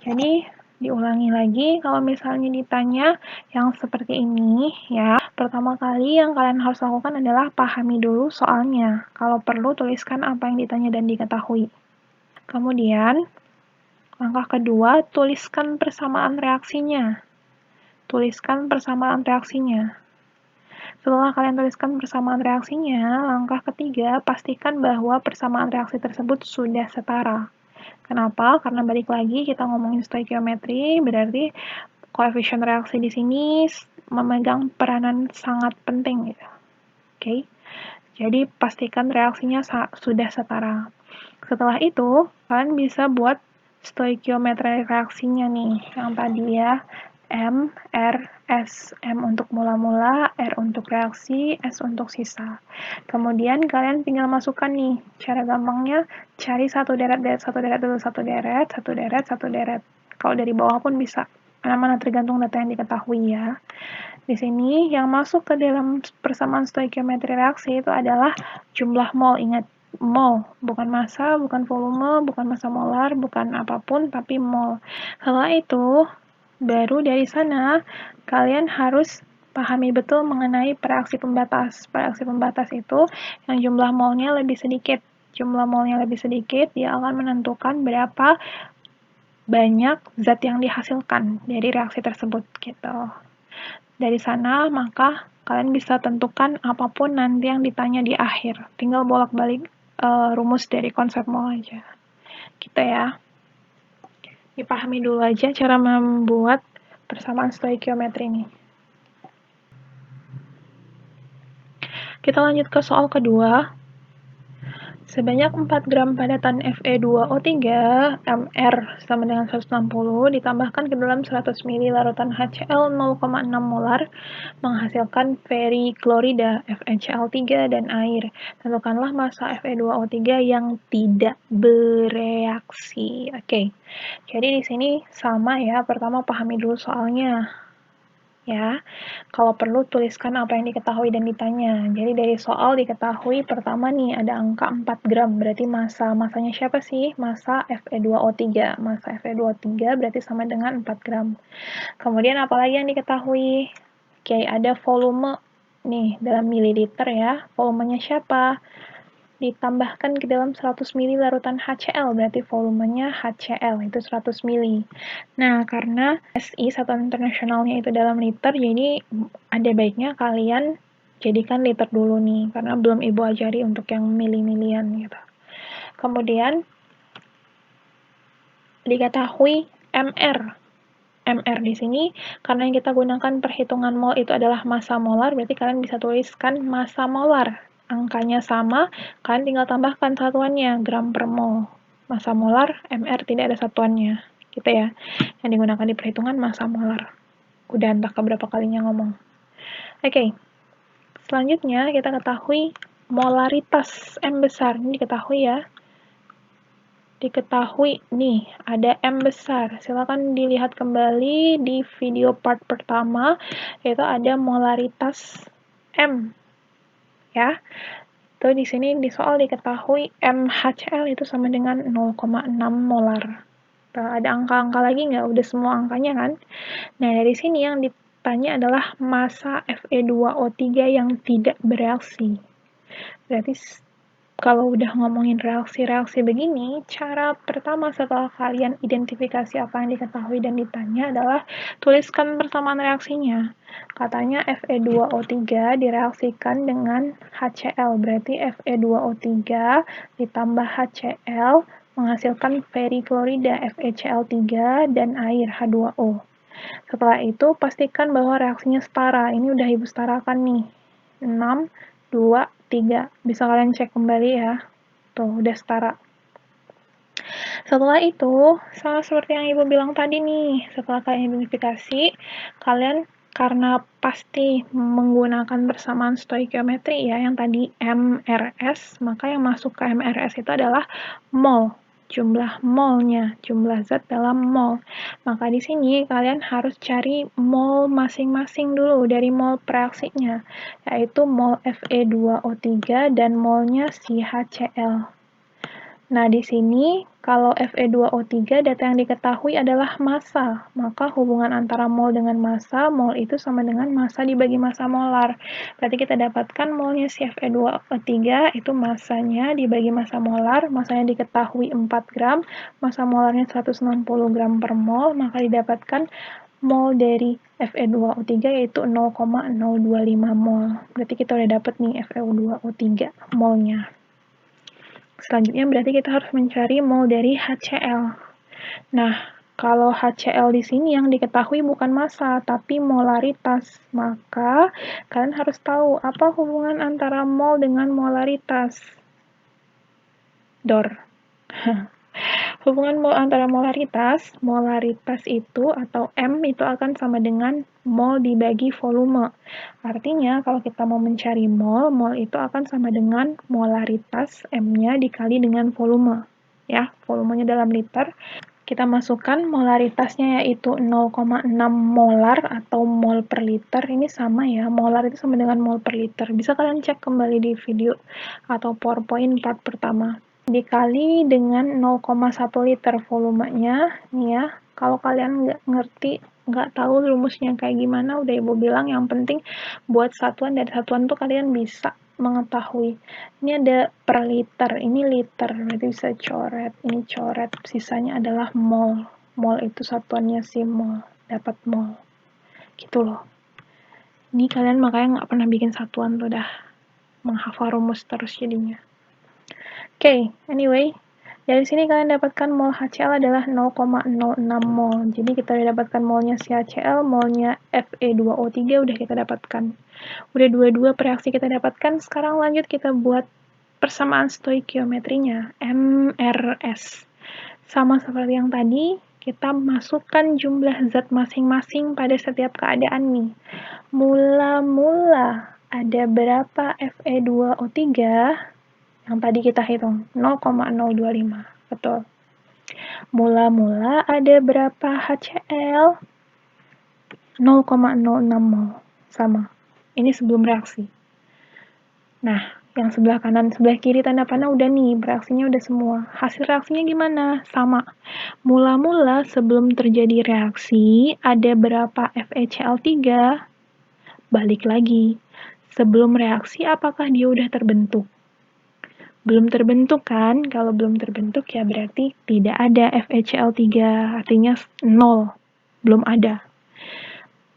Jadi, diulangi lagi, kalau misalnya ditanya yang seperti ini, ya, pertama kali yang kalian harus lakukan adalah pahami dulu soalnya. Kalau perlu, tuliskan apa yang ditanya dan diketahui. Kemudian, langkah kedua, tuliskan persamaan reaksinya. Tuliskan persamaan reaksinya. Setelah kalian tuliskan persamaan reaksinya, langkah ketiga, pastikan bahwa persamaan reaksi tersebut sudah setara. Kenapa? Karena balik lagi kita ngomongin stoikiometri, berarti koefisien reaksi di sini memegang peranan sangat penting gitu. Oke. Jadi pastikan reaksinya sudah setara. Setelah itu, kalian bisa buat stoikiometri reaksinya nih, yang tadi ya. M, R, S. M untuk mula-mula, R untuk reaksi, S untuk sisa. Kemudian kalian tinggal masukkan nih, cara gampangnya cari satu deret, satu deret dulu, satu deret, satu deret, satu deret. Kalau dari bawah pun bisa, mana-mana tergantung data yang diketahui ya. Di sini yang masuk ke dalam persamaan stoikiometri reaksi itu adalah jumlah mol, ingat. Mol, bukan massa, bukan volume, bukan massa molar, bukan apapun, tapi mol. Setelah itu, baru dari sana, kalian harus pahami betul mengenai reaksi pembatas. Reaksi pembatas itu yang jumlah molnya lebih sedikit. Jumlah molnya lebih sedikit, dia akan menentukan berapa banyak zat yang dihasilkan dari reaksi tersebut. Gitu. Dari sana, maka kalian bisa tentukan apapun nanti yang ditanya di akhir. Tinggal bolak-balik rumus dari konsep mol aja. Gitu ya. Dipahami dulu aja cara membuat persamaan stoikiometri ini. Kita lanjut ke soal kedua. Sebanyak 4 gram padatan Fe2O3 Mr sama dengan 160 ditambahkan ke dalam 100 ml larutan HCl 0,6 molar menghasilkan feriklorida FeCl3 dan air. Tentukanlah massa Fe2O3 yang tidak bereaksi. Oke. Jadi di sini sama ya, pertama pahami dulu soalnya. Ya, kalau perlu tuliskan apa yang diketahui dan ditanya. Jadi dari soal diketahui pertama nih ada angka 4 gram, berarti masanya siapa sih? Massa Fe2O3. Massa Fe2O3 berarti sama dengan 4 gram. Kemudian apalagi yang diketahui? Oke, ada volume nih dalam mililiter ya. Volumenya siapa? Ditambahkan ke dalam 100 ml larutan HCl, berarti volumenya HCl, itu 100 ml. Nah, karena SI, satuan internasionalnya itu dalam liter, jadi ada baiknya kalian jadikan liter dulu nih, karena belum Ibu ajari untuk yang mili-milian gitu. Kemudian, diketahui MR. MR di sini, karena yang kita gunakan perhitungan mol itu adalah massa molar, berarti kalian bisa tuliskan massa molar. Angkanya sama, kalian tinggal tambahkan satuannya, gram per mol. Massa molar, MR tidak ada satuannya. Gitu ya. Yang digunakan di perhitungan massa molar. Udah entah keberapa kalinya ngomong. Oke. Selanjutnya, kita ketahui molaritas M besar. Ini diketahui ya. Diketahui nih, ada M besar. Silakan dilihat kembali di video part pertama, yaitu ada molaritas M. Ya, itu di sini di soal diketahui MHCl itu sama dengan 0,6 molar. Ada angka-angka lagi nggak? Udah semua angkanya kan? Nah, dari sini yang ditanya adalah massa Fe2O3 yang tidak bereaksi. Berarti kalau udah ngomongin reaksi-reaksi begini, cara pertama setelah kalian identifikasi apa yang diketahui dan ditanya adalah tuliskan persamaan reaksinya. Katanya Fe2O3 direaksikan dengan HCl, berarti Fe2O3 ditambah HCl menghasilkan feriklorida FeCl3 dan air H2O. Setelah itu, pastikan bahwa reaksinya setara. Ini udah Ibu setarakan nih. 6 2, 3. Bisa kalian cek kembali ya. Tuh, udah setara. Setelah itu, sama seperti yang Ibu bilang tadi nih, setelah kalian identifikasi, kalian karena pasti menggunakan persamaan stoikiometri ya, yang tadi MRS, maka yang masuk ke MRS itu adalah mol, jumlah molnya, jumlah zat dalam mol. Maka di sini kalian harus cari mol masing-masing dulu dari mol reaksinya, yaitu mol Fe2O3 dan molnya si HCl. Nah, di sini kalau Fe2O3 data yang diketahui adalah massa, maka hubungan antara mol dengan massa, mol itu sama dengan massa dibagi massa molar. Berarti kita dapatkan molnya si Fe2O3 itu massanya dibagi massa molar, massanya diketahui 4 gram, massa molarnya 160 gram per mol, maka didapatkan mol dari Fe2O3 yaitu 0,025 mol. Berarti kita udah dapat nih Fe2O3 molnya. Selanjutnya berarti kita harus mencari mol dari HCl. Nah, kalau HCl di sini yang diketahui bukan massa, tapi molaritas. Maka, kalian harus tahu apa hubungan antara mol dengan molaritas. Dor. Hubungan mol antara molaritas itu atau M itu akan sama dengan mol dibagi volume. Artinya kalau kita mau mencari mol, mol itu akan sama dengan molaritas M-nya dikali dengan volume. Ya, volumenya dalam liter. Kita masukkan molaritasnya yaitu 0,6 molar atau mol per liter. Ini sama ya, molar itu sama dengan mol per liter. Bisa kalian cek kembali di video atau PowerPoint part pertama. Dikali dengan 0,1 liter volumenya, nih ya. Kalau kalian nggak ngerti, nggak tahu rumusnya kayak gimana, udah Ibu bilang, yang penting buat satuan dari satuan tuh kalian bisa mengetahui. Ini ada per liter, ini liter, berarti bisa coret, ini coret, sisanya adalah mol. Mol itu satuannya si mol, dapat mol. Gitu loh. Ini kalian makanya nggak pernah bikin satuan tuh dah, menghafal rumus terus jadinya. Oke, anyway, dari sini kalian dapatkan mol HCl adalah 0,06 mol. Jadi kita udah dapatkan molnya si HCl, molnya Fe2O3 udah kita dapatkan. Udah dua-dua reaksi kita dapatkan, sekarang lanjut kita buat persamaan stoikiometrinya, MRS. Sama seperti yang tadi, kita masukkan jumlah zat masing-masing pada setiap keadaan nih. Mula-mula ada berapa Fe2O3? Yang tadi kita hitung, 0,025. Betul. Mula-mula ada berapa HCl? 0,06 mol. Sama. Ini sebelum reaksi. Nah, yang sebelah kanan, sebelah kiri tanda panah udah nih, reaksinya udah semua. Hasil reaksinya gimana? Sama. Mula-mula sebelum terjadi reaksi, ada berapa FeCl3? Balik lagi. Sebelum reaksi, apakah dia udah terbentuk? Belum terbentuk kan? Kalau belum terbentuk ya berarti tidak ada FeCl3, artinya 0, belum ada.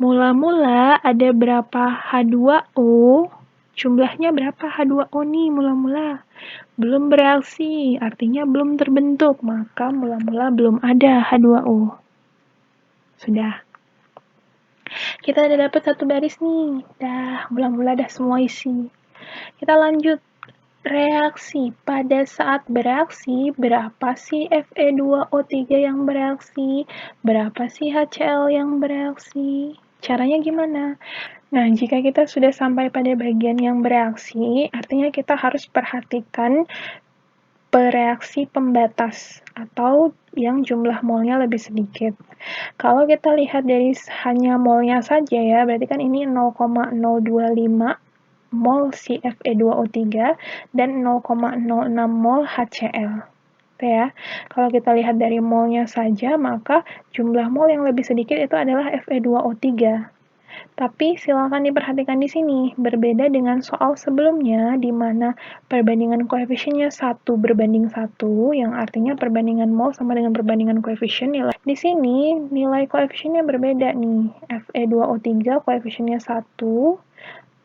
Mula-mula ada berapa H2O? Jumlahnya berapa H2O nih mula-mula? Belum bereaksi, artinya belum terbentuk, maka mula-mula belum ada H2O. Sudah. Kita udah dapat satu baris nih. Mula-mula dah semua isi. Kita lanjut. Reaksi. Pada saat bereaksi, berapa sih Fe2O3 yang bereaksi? Berapa sih HCl yang bereaksi? Caranya gimana? Nah, jika kita sudah sampai pada bagian yang bereaksi, artinya kita harus perhatikan bereaksi pembatas atau yang jumlah molnya lebih sedikit. Kalau kita lihat dari hanya molnya saja ya, berarti kan ini 0,025 mol si Fe2O3 dan 0,06 mol HCl. Ya. Kalau kita lihat dari molnya saja, maka jumlah mol yang lebih sedikit itu adalah Fe2O3. Tapi silakan diperhatikan di sini, berbeda dengan soal sebelumnya di mana perbandingan koefisiennya 1 berbanding 1, yang artinya perbandingan mol sama dengan perbandingan koefisien nilai. Di sini nilai koefisiennya berbeda nih. Fe2O3 koefisiennya 1,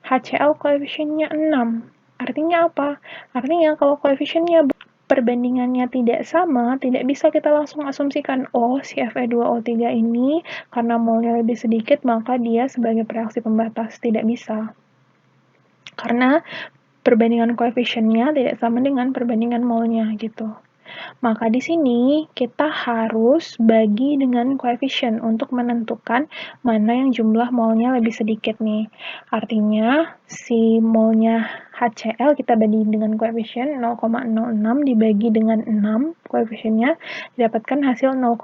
HCl koefisiennya 6. Artinya apa? Artinya kalau koefisiennya perbandingannya tidak sama, tidak bisa kita langsung asumsikan, oh si Fe2O3 ini karena molnya lebih sedikit, maka dia sebagai reaksi pembatas. Tidak bisa. Karena perbandingan koefisiennya tidak sama dengan perbandingan molnya gitu. Maka di sini kita harus bagi dengan koefisien untuk menentukan mana yang jumlah molnya lebih sedikit nih. Artinya si molnya HCl kita bagi dengan koefisien 0,06 dibagi dengan 6 koefisiennya didapatkan hasil 0,01.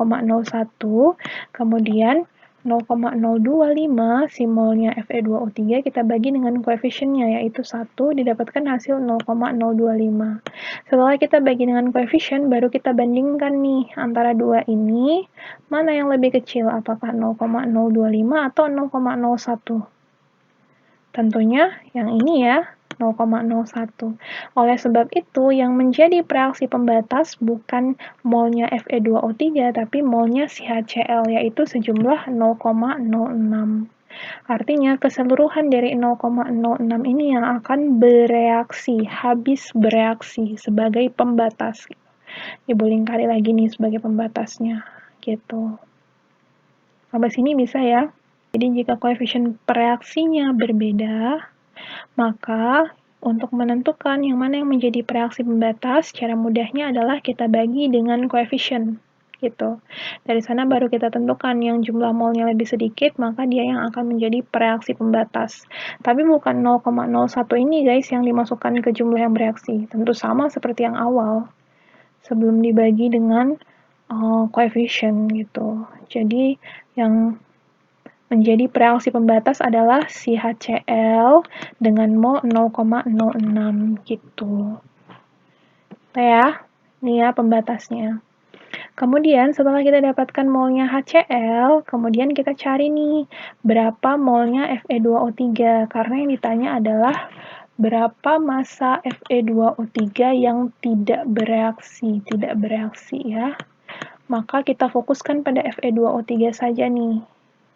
Kemudian 0,025 si molnya Fe2O3 kita bagi dengan koefisiennya yaitu 1 didapatkan hasil 0,025. Setelah kita bagi dengan koefisien baru kita bandingkan nih antara dua ini mana yang lebih kecil, apakah 0,025 atau 0,01. Tentunya yang ini ya 0,01. Oleh sebab itu, yang menjadi reaksi pembatas bukan molnya Fe2O3, tapi molnya si HCl, yaitu sejumlah 0,06. Artinya, keseluruhan dari 0,06 ini yang akan bereaksi, habis bereaksi sebagai pembatas. Ibu lingkari lagi nih sebagai pembatasnya, gitu. Sampai sini bisa ya? Jadi, jika koefisien reaksinya berbeda, maka untuk menentukan yang mana yang menjadi reaksi pembatas, cara mudahnya adalah kita bagi dengan koefisien gitu. Dari sana baru kita tentukan yang jumlah molnya lebih sedikit, maka dia yang akan menjadi reaksi pembatas. Tapi bukan 0,01 ini guys yang dimasukkan ke jumlah yang bereaksi. Tentu sama seperti yang awal, sebelum dibagi dengan koefisien gitu. Jadi yang menjadi reaksi pembatas adalah si HCl dengan mol 0,06 gitu. Nah ya, ini ya pembatasnya. Kemudian setelah kita dapatkan molnya HCl, kemudian kita cari nih berapa molnya Fe2O3 karena yang ditanya adalah berapa massa Fe2O3 yang tidak bereaksi ya. Maka kita fokuskan pada Fe2O3 saja nih.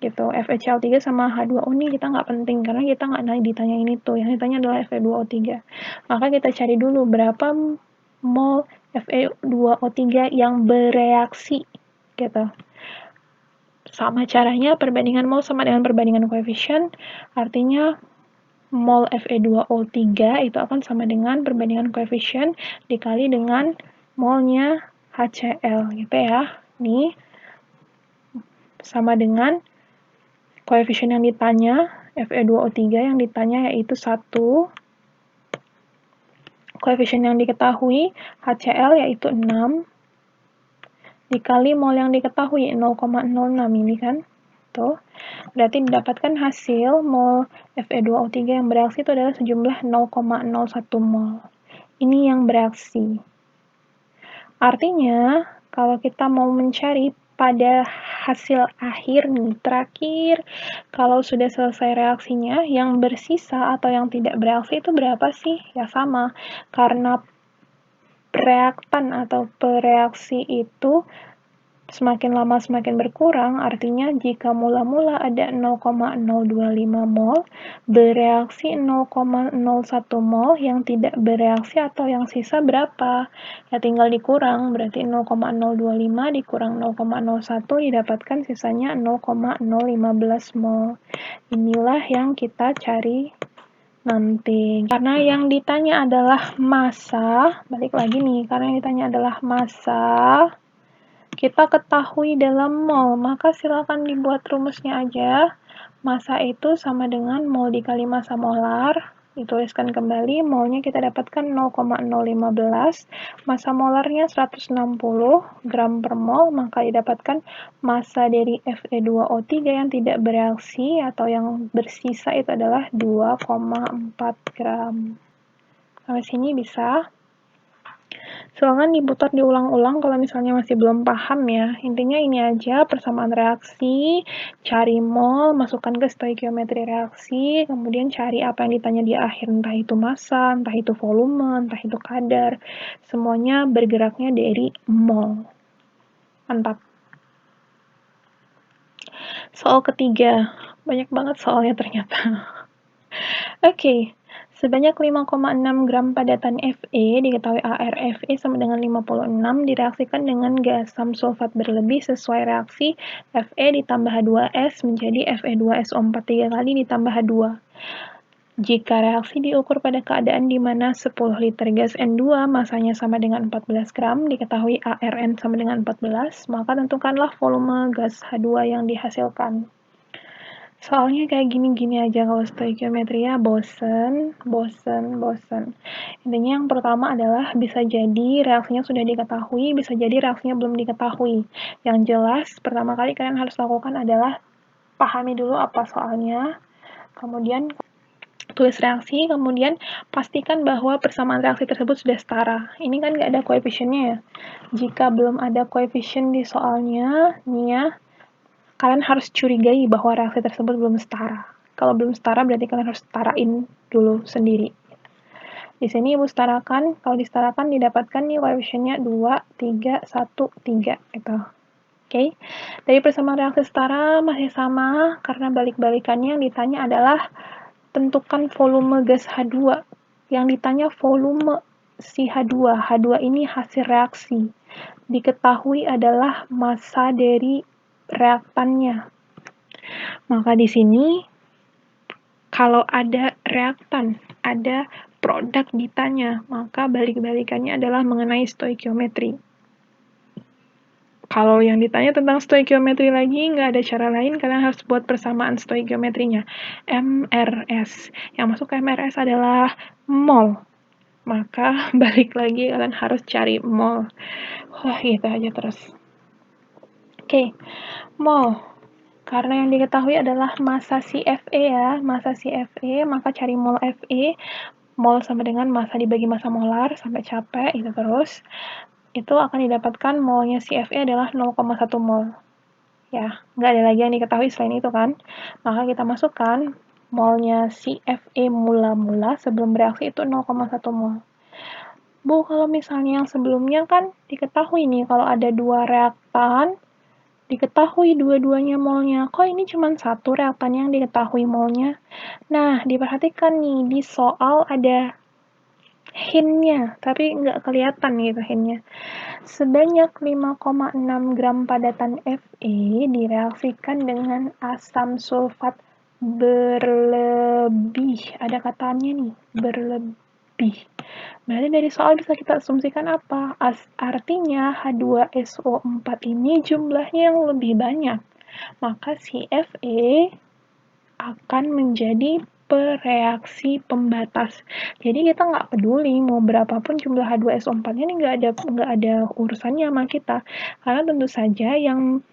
Gitu. FeCl3 sama H2O ini kita nggak penting karena kita nggak ditanya ini tuh, yang ditanya adalah Fe2O3. Maka kita cari dulu berapa mol Fe2O3 yang bereaksi gitu. Sama caranya perbandingan mol sama dengan perbandingan koefisien, artinya mol Fe2O3 itu akan sama dengan perbandingan koefisien dikali dengan molnya HCl gitu ya. Nih sama dengan koefisien yang ditanya, Fe2O3 yang ditanya yaitu 1. Koefisien yang diketahui, HCl yaitu 6. Dikali mol yang diketahui, 0,06 ini kan. Tuh. Berarti didapatkan hasil mol Fe2O3 yang bereaksi itu adalah sejumlah 0,01 mol. Ini yang bereaksi. Artinya, kalau kita mau mencari pada hasil akhir nih, terakhir, kalau sudah selesai reaksinya, yang bersisa atau yang tidak bereaksi itu berapa sih? Ya sama, karena reaktan atau pereaksi itu semakin lama semakin berkurang, artinya jika mula-mula ada 0,025 mol, bereaksi 0,01 mol, yang tidak bereaksi atau yang sisa berapa? Ya tinggal dikurang, berarti 0,025 dikurang 0,01 didapatkan sisanya 0,015 mol. Inilah yang kita cari nanti. Karena yang ditanya adalah massa, balik lagi nih, karena yang ditanya adalah massa, kita ketahui dalam mol, maka silakan dibuat rumusnya aja. Massa itu sama dengan mol dikali massa molar. Dituliskan kembali, molnya kita dapatkan 0,015. Massa molarnya 160 gram per mol, maka didapatkan massa dari Fe2O3 yang tidak bereaksi atau yang bersisa itu adalah 2,4 gram. Sampai sini bisa? Silakan diputar diulang-ulang kalau misalnya masih belum paham ya. Intinya ini aja, persamaan reaksi, cari mol, masukkan ke stoikiometri reaksi, kemudian cari apa yang ditanya di akhir, entah itu massa, entah itu volume, entah itu kadar. Semuanya bergeraknya dari mol. Mantap. Soal ketiga. Banyak banget soalnya ternyata. Oke. Sebanyak 5,6 gram padatan Fe diketahui ArFe sama dengan 56 direaksikan dengan gas asam sulfat berlebih sesuai reaksi Fe ditambah H2S menjadi Fe2SO4 3 kali ditambah H2. Jika reaksi diukur pada keadaan di mana 10 liter gas N2 masanya sama dengan 14 gram, diketahui ARN sama dengan 14, maka tentukanlah volume gas H2 yang dihasilkan. Soalnya kayak gini-gini aja kalau stoikiometria, bosen. Intinya yang pertama adalah bisa jadi reaksinya sudah diketahui, bisa jadi reaksinya belum diketahui. Yang jelas, pertama kali kalian harus lakukan adalah pahami dulu apa soalnya, kemudian tulis reaksi, kemudian pastikan bahwa persamaan reaksi tersebut sudah setara. Ini kan nggak ada koefisiennya ya. Jika belum ada koefisien di soalnya, nih ya, kalian harus curigai bahwa reaksi tersebut belum setara. Kalau belum setara berarti kalian harus setarain dulu sendiri. Di sini Ibu setarakan, kalau disetarakan didapatkan nih koefisiennya 2, 3, 1, 3 gitu. Oke. Dari persamaan reaksi setara masih sama karena balik-balikannya yang ditanya adalah tentukan volume gas H2. Yang ditanya volume si H2. H2 ini hasil reaksi. Diketahui adalah massa dari reaktannya. Maka di sini kalau ada reaktan, ada produk ditanya, maka balik-balikannya adalah mengenai stoikiometri. Kalau yang ditanya tentang stoikiometri lagi, nggak ada cara lain, kalian harus buat persamaan stoikiometrinya. MRS. Yang masuk ke MRS adalah mol. Maka balik lagi kalian harus cari mol. Wah, gitu aja terus. Oke, mol. Karena yang diketahui adalah massa si Fe ya, massa si Fe, maka cari mol Fe. Mol sama dengan massa dibagi massa molar sampai capek, itu terus. Itu akan didapatkan molnya si Fe adalah 0,1 mol. Ya, nggak ada lagi yang diketahui selain itu kan. Maka kita masukkan molnya si Fe mula-mula sebelum bereaksi itu 0,1 mol. Bu, kalau misalnya yang sebelumnya kan diketahui nih kalau ada dua reaktan, diketahui dua-duanya molnya. Kok ini cuma satu reaktan yang diketahui molnya? Nah, diperhatikan nih, di soal ada hint-nya, tapi nggak kelihatan gitu hint-nya. Sebanyak 5,6 gram padatan Fe direaksikan dengan asam sulfat berlebih. Ada katanya nih, berlebih. Berarti dari soal bisa kita asumsikan apa? Artinya H2SO4 ini jumlahnya yang lebih banyak. Maka si Fe akan menjadi bereaksi pembatas. Jadi kita nggak peduli mau berapapun jumlah H2SO4-nya ini nggak ada urusannya sama kita. Karena tentu saja yang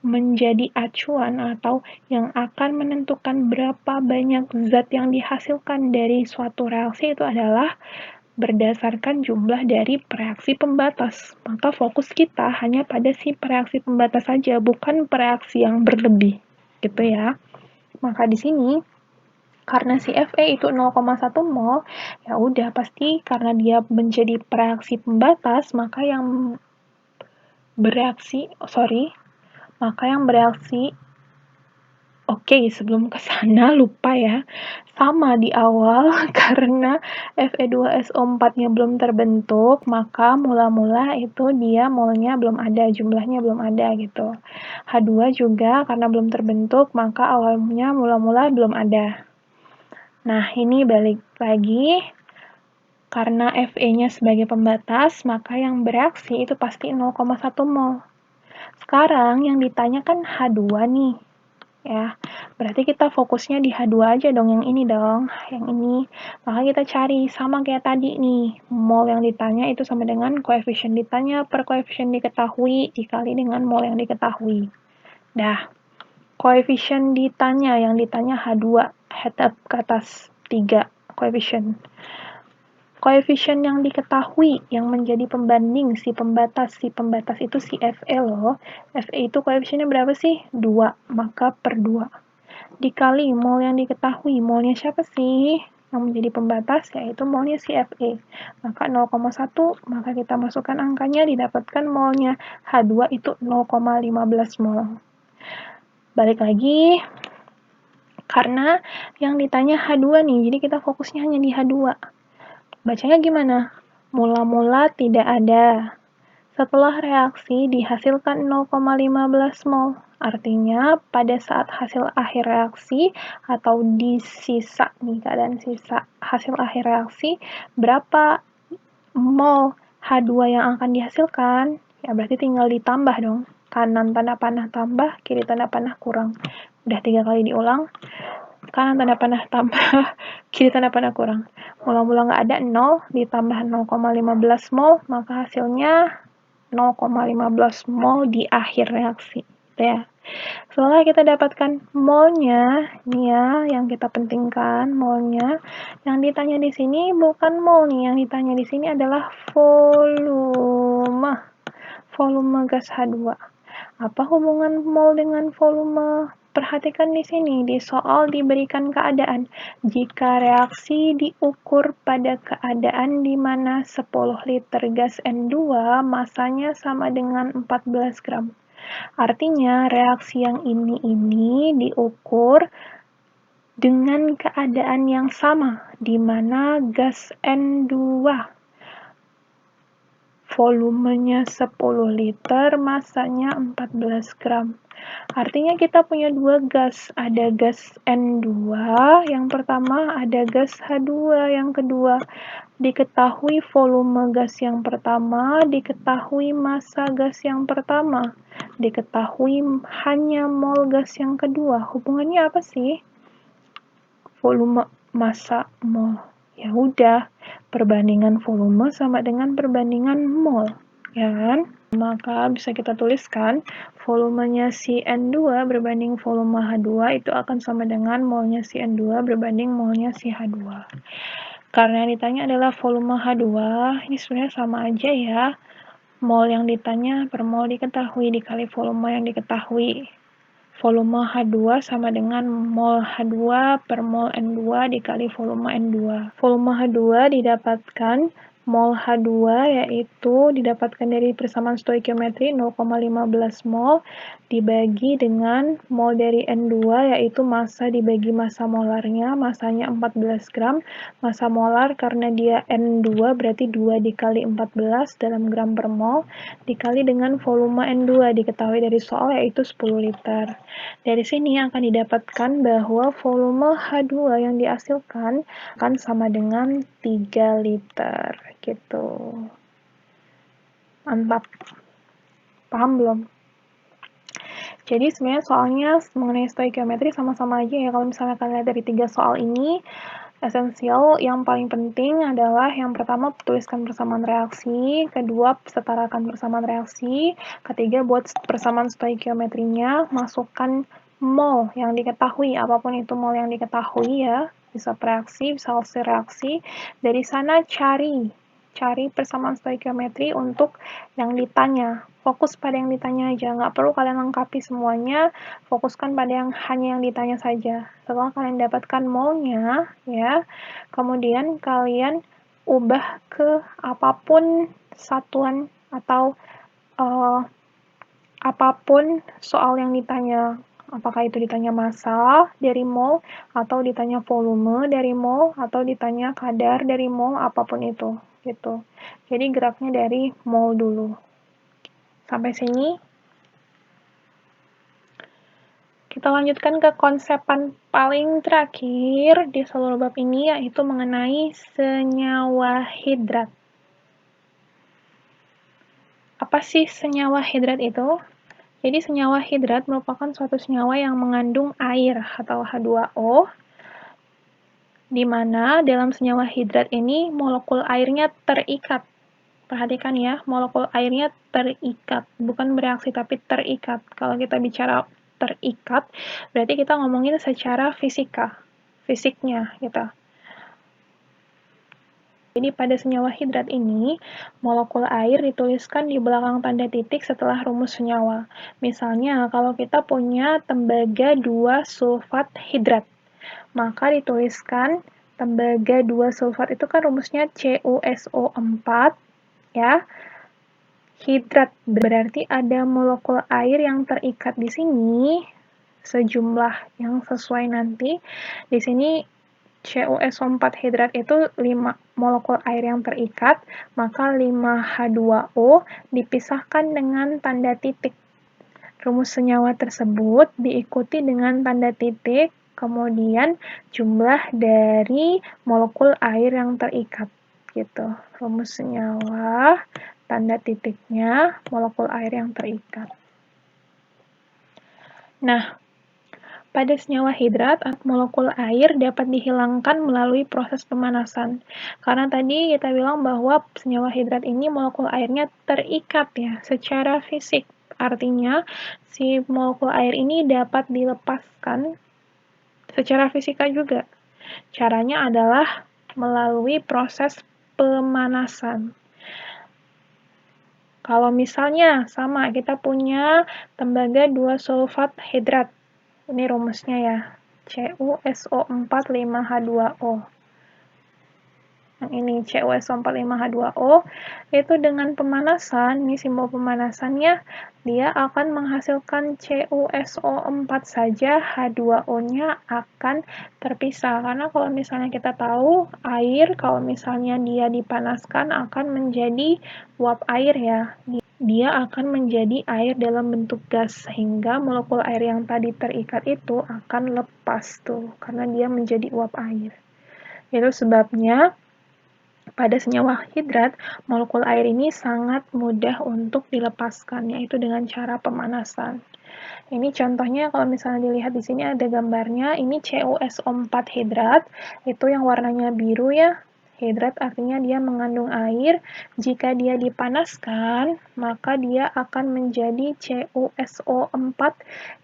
menjadi acuan atau yang akan menentukan berapa banyak zat yang dihasilkan dari suatu reaksi itu adalah berdasarkan jumlah dari reaksi pembatas. Maka fokus kita hanya pada si reaksi pembatas saja, bukan reaksi yang berlebih. Gitu ya. Maka di sini karena si Fe itu 0,1 mol, ya udah pasti karena dia menjadi reaksi pembatas, maka yang bereaksi Oke, sebelum ke sana lupa ya, sama di awal karena Fe2SO4-nya belum terbentuk, maka mula-mula itu dia molnya belum ada, jumlahnya belum ada gitu. H2 juga karena belum terbentuk, maka awalnya mula-mula belum ada. Nah, ini balik lagi, karena Fe-nya sebagai pembatas, maka yang bereaksi itu pasti 0,1 mol. Sekarang yang ditanya kan H2 nih. Ya, berarti kita fokusnya di H2 aja dong, yang ini dong, yang ini. Maka kita cari, sama kayak tadi nih, mol yang ditanya itu sama dengan koefisien ditanya per koefisien diketahui dikali dengan mol yang diketahui. Dah, koefisien ditanya, yang ditanya H2, head up ke atas 3 koefisien. Koefisien yang diketahui, yang menjadi pembanding si pembatas itu si Fe loh. Fe itu koefisiennya berapa sih? 2, maka per 2. Dikali mol yang diketahui, molnya siapa sih? Yang menjadi pembatas, yaitu molnya si Fe. Maka 0,1, maka kita masukkan angkanya, didapatkan molnya. H2 itu 0,15 mol. Balik lagi, karena yang ditanya H2 nih, jadi kita fokusnya hanya di H2. Bacanya gimana? Mula-mula tidak ada. Setelah reaksi dihasilkan 0,15 mol. Artinya pada saat hasil akhir reaksi atau di sisa nih, keadaan sisa hasil akhir reaksi, berapa mol H2 yang akan dihasilkan? Ya berarti tinggal ditambah dong. Kanan tanda panah tambah, kiri tanda panah kurang. Udah 3 kali diulang. Kanan tanda panah tambah, kiri tanda panah kurang. Mula-mula nggak ada 0, ditambah 0,15 mol, maka hasilnya 0,15 mol di akhir reaksi. Ya. Setelah kita dapatkan molnya, nih ya, yang kita pentingkan molnya. Yang ditanya di sini bukan mol nih, yang ditanya di sini adalah volume. Volume gas H2. Apa hubungan mol dengan volume? Perhatikan di sini, di soal diberikan keadaan. Jika reaksi diukur pada keadaan di mana 10 liter gas N2 masanya sama dengan 14 gram. Artinya reaksi yang ini diukur dengan keadaan yang sama, di mana gas N2 volumenya 10 liter, masanya 14 gram. Artinya kita punya dua gas, ada gas N2 yang pertama, ada gas H2 yang kedua. Diketahui volume gas yang pertama, diketahui massa gas yang pertama, diketahui hanya mol gas yang kedua. Hubungannya apa sih? Volume, massa, mol. Ya udah, perbandingan volume sama dengan perbandingan mol, ya kan? Maka bisa kita tuliskan volumenya si N2 berbanding volume H2 itu akan sama dengan molnya si N2 berbanding molnya si H2. Karena yang ditanya adalah volume H2, ini sebenarnya sama aja ya. Mol yang ditanya per mol diketahui dikali volume yang diketahui. Volume H2 sama dengan mol H2 per mol N2 dikali volume N2. Volume H2 didapatkan mol H2 yaitu didapatkan dari persamaan stoikiometri 0,15 mol dibagi dengan mol dari N2 yaitu massa dibagi massa molarnya, massanya 14 gram, massa molar karena dia N2 berarti 2 dikali 14 dalam gram per mol dikali dengan volume N2 diketahui dari soal yaitu 10 liter. Dari sini akan didapatkan bahwa volume H2 yang dihasilkan akan sama dengan 3 liter, gitu. Mantap. Paham belum? Jadi sebenarnya soalnya mengenai stoikiometri sama-sama aja ya. Kalau misalnya kalian lihat dari 3 soal ini, esensial yang paling penting adalah yang pertama tuliskan persamaan reaksi, kedua setarakan persamaan reaksi, ketiga buat persamaan stoikiometrinya, masukkan mol yang diketahui, apapun itu mol yang diketahui ya, bisa reaksi, bisa hasil reaksi. Dari sana cari persamaan stoikiometri untuk yang ditanya. Fokus pada yang ditanya aja, nggak perlu kalian lengkapi semuanya, fokuskan pada yang hanya yang ditanya saja. Setelah kalian dapatkan molnya, ya, kemudian kalian ubah ke apapun satuan atau apapun soal yang ditanya. Apakah itu ditanya massa dari mol, atau ditanya volume dari mol, atau ditanya kadar dari mol, apapun itu, gitu. Jadi geraknya dari mol dulu. Sampai sini. Kita lanjutkan ke konsepan paling terakhir di seluruh bab ini, yaitu mengenai senyawa hidrat. Apa sih senyawa hidrat itu? Jadi senyawa hidrat merupakan suatu senyawa yang mengandung air atau H2O, di mana dalam senyawa hidrat ini molekul airnya terikat. Perhatikan ya, molekul airnya terikat, bukan bereaksi tapi terikat. Kalau kita bicara terikat, berarti kita ngomongin secara fisiknya gitu. Jadi pada senyawa hidrat ini, molekul air dituliskan di belakang tanda titik setelah rumus senyawa. Misalnya, kalau kita punya tembaga 2 sulfat hidrat, maka dituliskan tembaga 2 sulfat itu kan rumusnya CuSO4, ya. Hidrat berarti ada molekul air yang terikat di sini, sejumlah yang sesuai nanti. Di sini CuSO4 hidrat itu 5 molekul air yang terikat, maka 5H2O dipisahkan dengan tanda titik. Rumus senyawa tersebut diikuti dengan tanda titik, kemudian jumlah dari molekul air yang terikat. Gitu. Rumus senyawa, tanda titiknya, molekul air yang terikat. Nah, pada senyawa hidrat, molekul air dapat dihilangkan melalui proses pemanasan. Karena tadi kita bilang bahwa senyawa hidrat ini molekul airnya terikat ya, secara fisik. Artinya, si molekul air ini dapat dilepaskan secara fisika juga. Caranya adalah melalui proses pemanasan. Kalau misalnya sama, kita punya tembaga 2 sulfat hidrat. Ini rumusnya ya, CuSO4 5H2O. Yang ini CuSO4 5H2O, itu dengan pemanasan, ini simbol pemanasannya, dia akan menghasilkan CuSO4 saja, H2O-nya akan terpisah. Karena kalau misalnya kita tahu, air kalau misalnya dia dipanaskan akan menjadi uap air ya. Dia akan menjadi air dalam bentuk gas, sehingga molekul air yang tadi terikat itu akan lepas tuh, karena dia menjadi uap air. Itu sebabnya pada senyawa hidrat, molekul air ini sangat mudah untuk dilepaskan, yaitu dengan cara pemanasan. Ini contohnya kalau misalnya dilihat di sini ada gambarnya, ini CuSO4 hidrat, itu yang warnanya biru ya. Hidrat artinya dia mengandung air, jika dia dipanaskan, maka dia akan menjadi CuSO4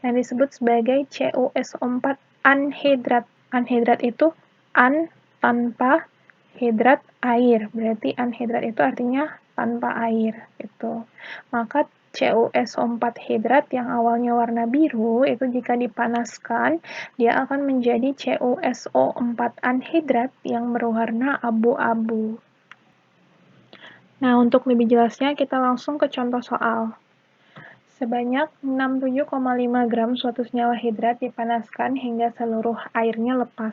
yang disebut sebagai CuSO4 anhidrat. Anhidrat itu an tanpa hidrat air, berarti anhidrat itu artinya tanpa air. Gitu. Maka CuSO4 hidrat yang awalnya warna biru, itu jika dipanaskan, dia akan menjadi CuSO4 anhidrat yang berwarna abu-abu. Nah, untuk lebih jelasnya, kita langsung ke contoh soal. Sebanyak 67,5 gram suatu senyawa hidrat dipanaskan hingga seluruh airnya lepas.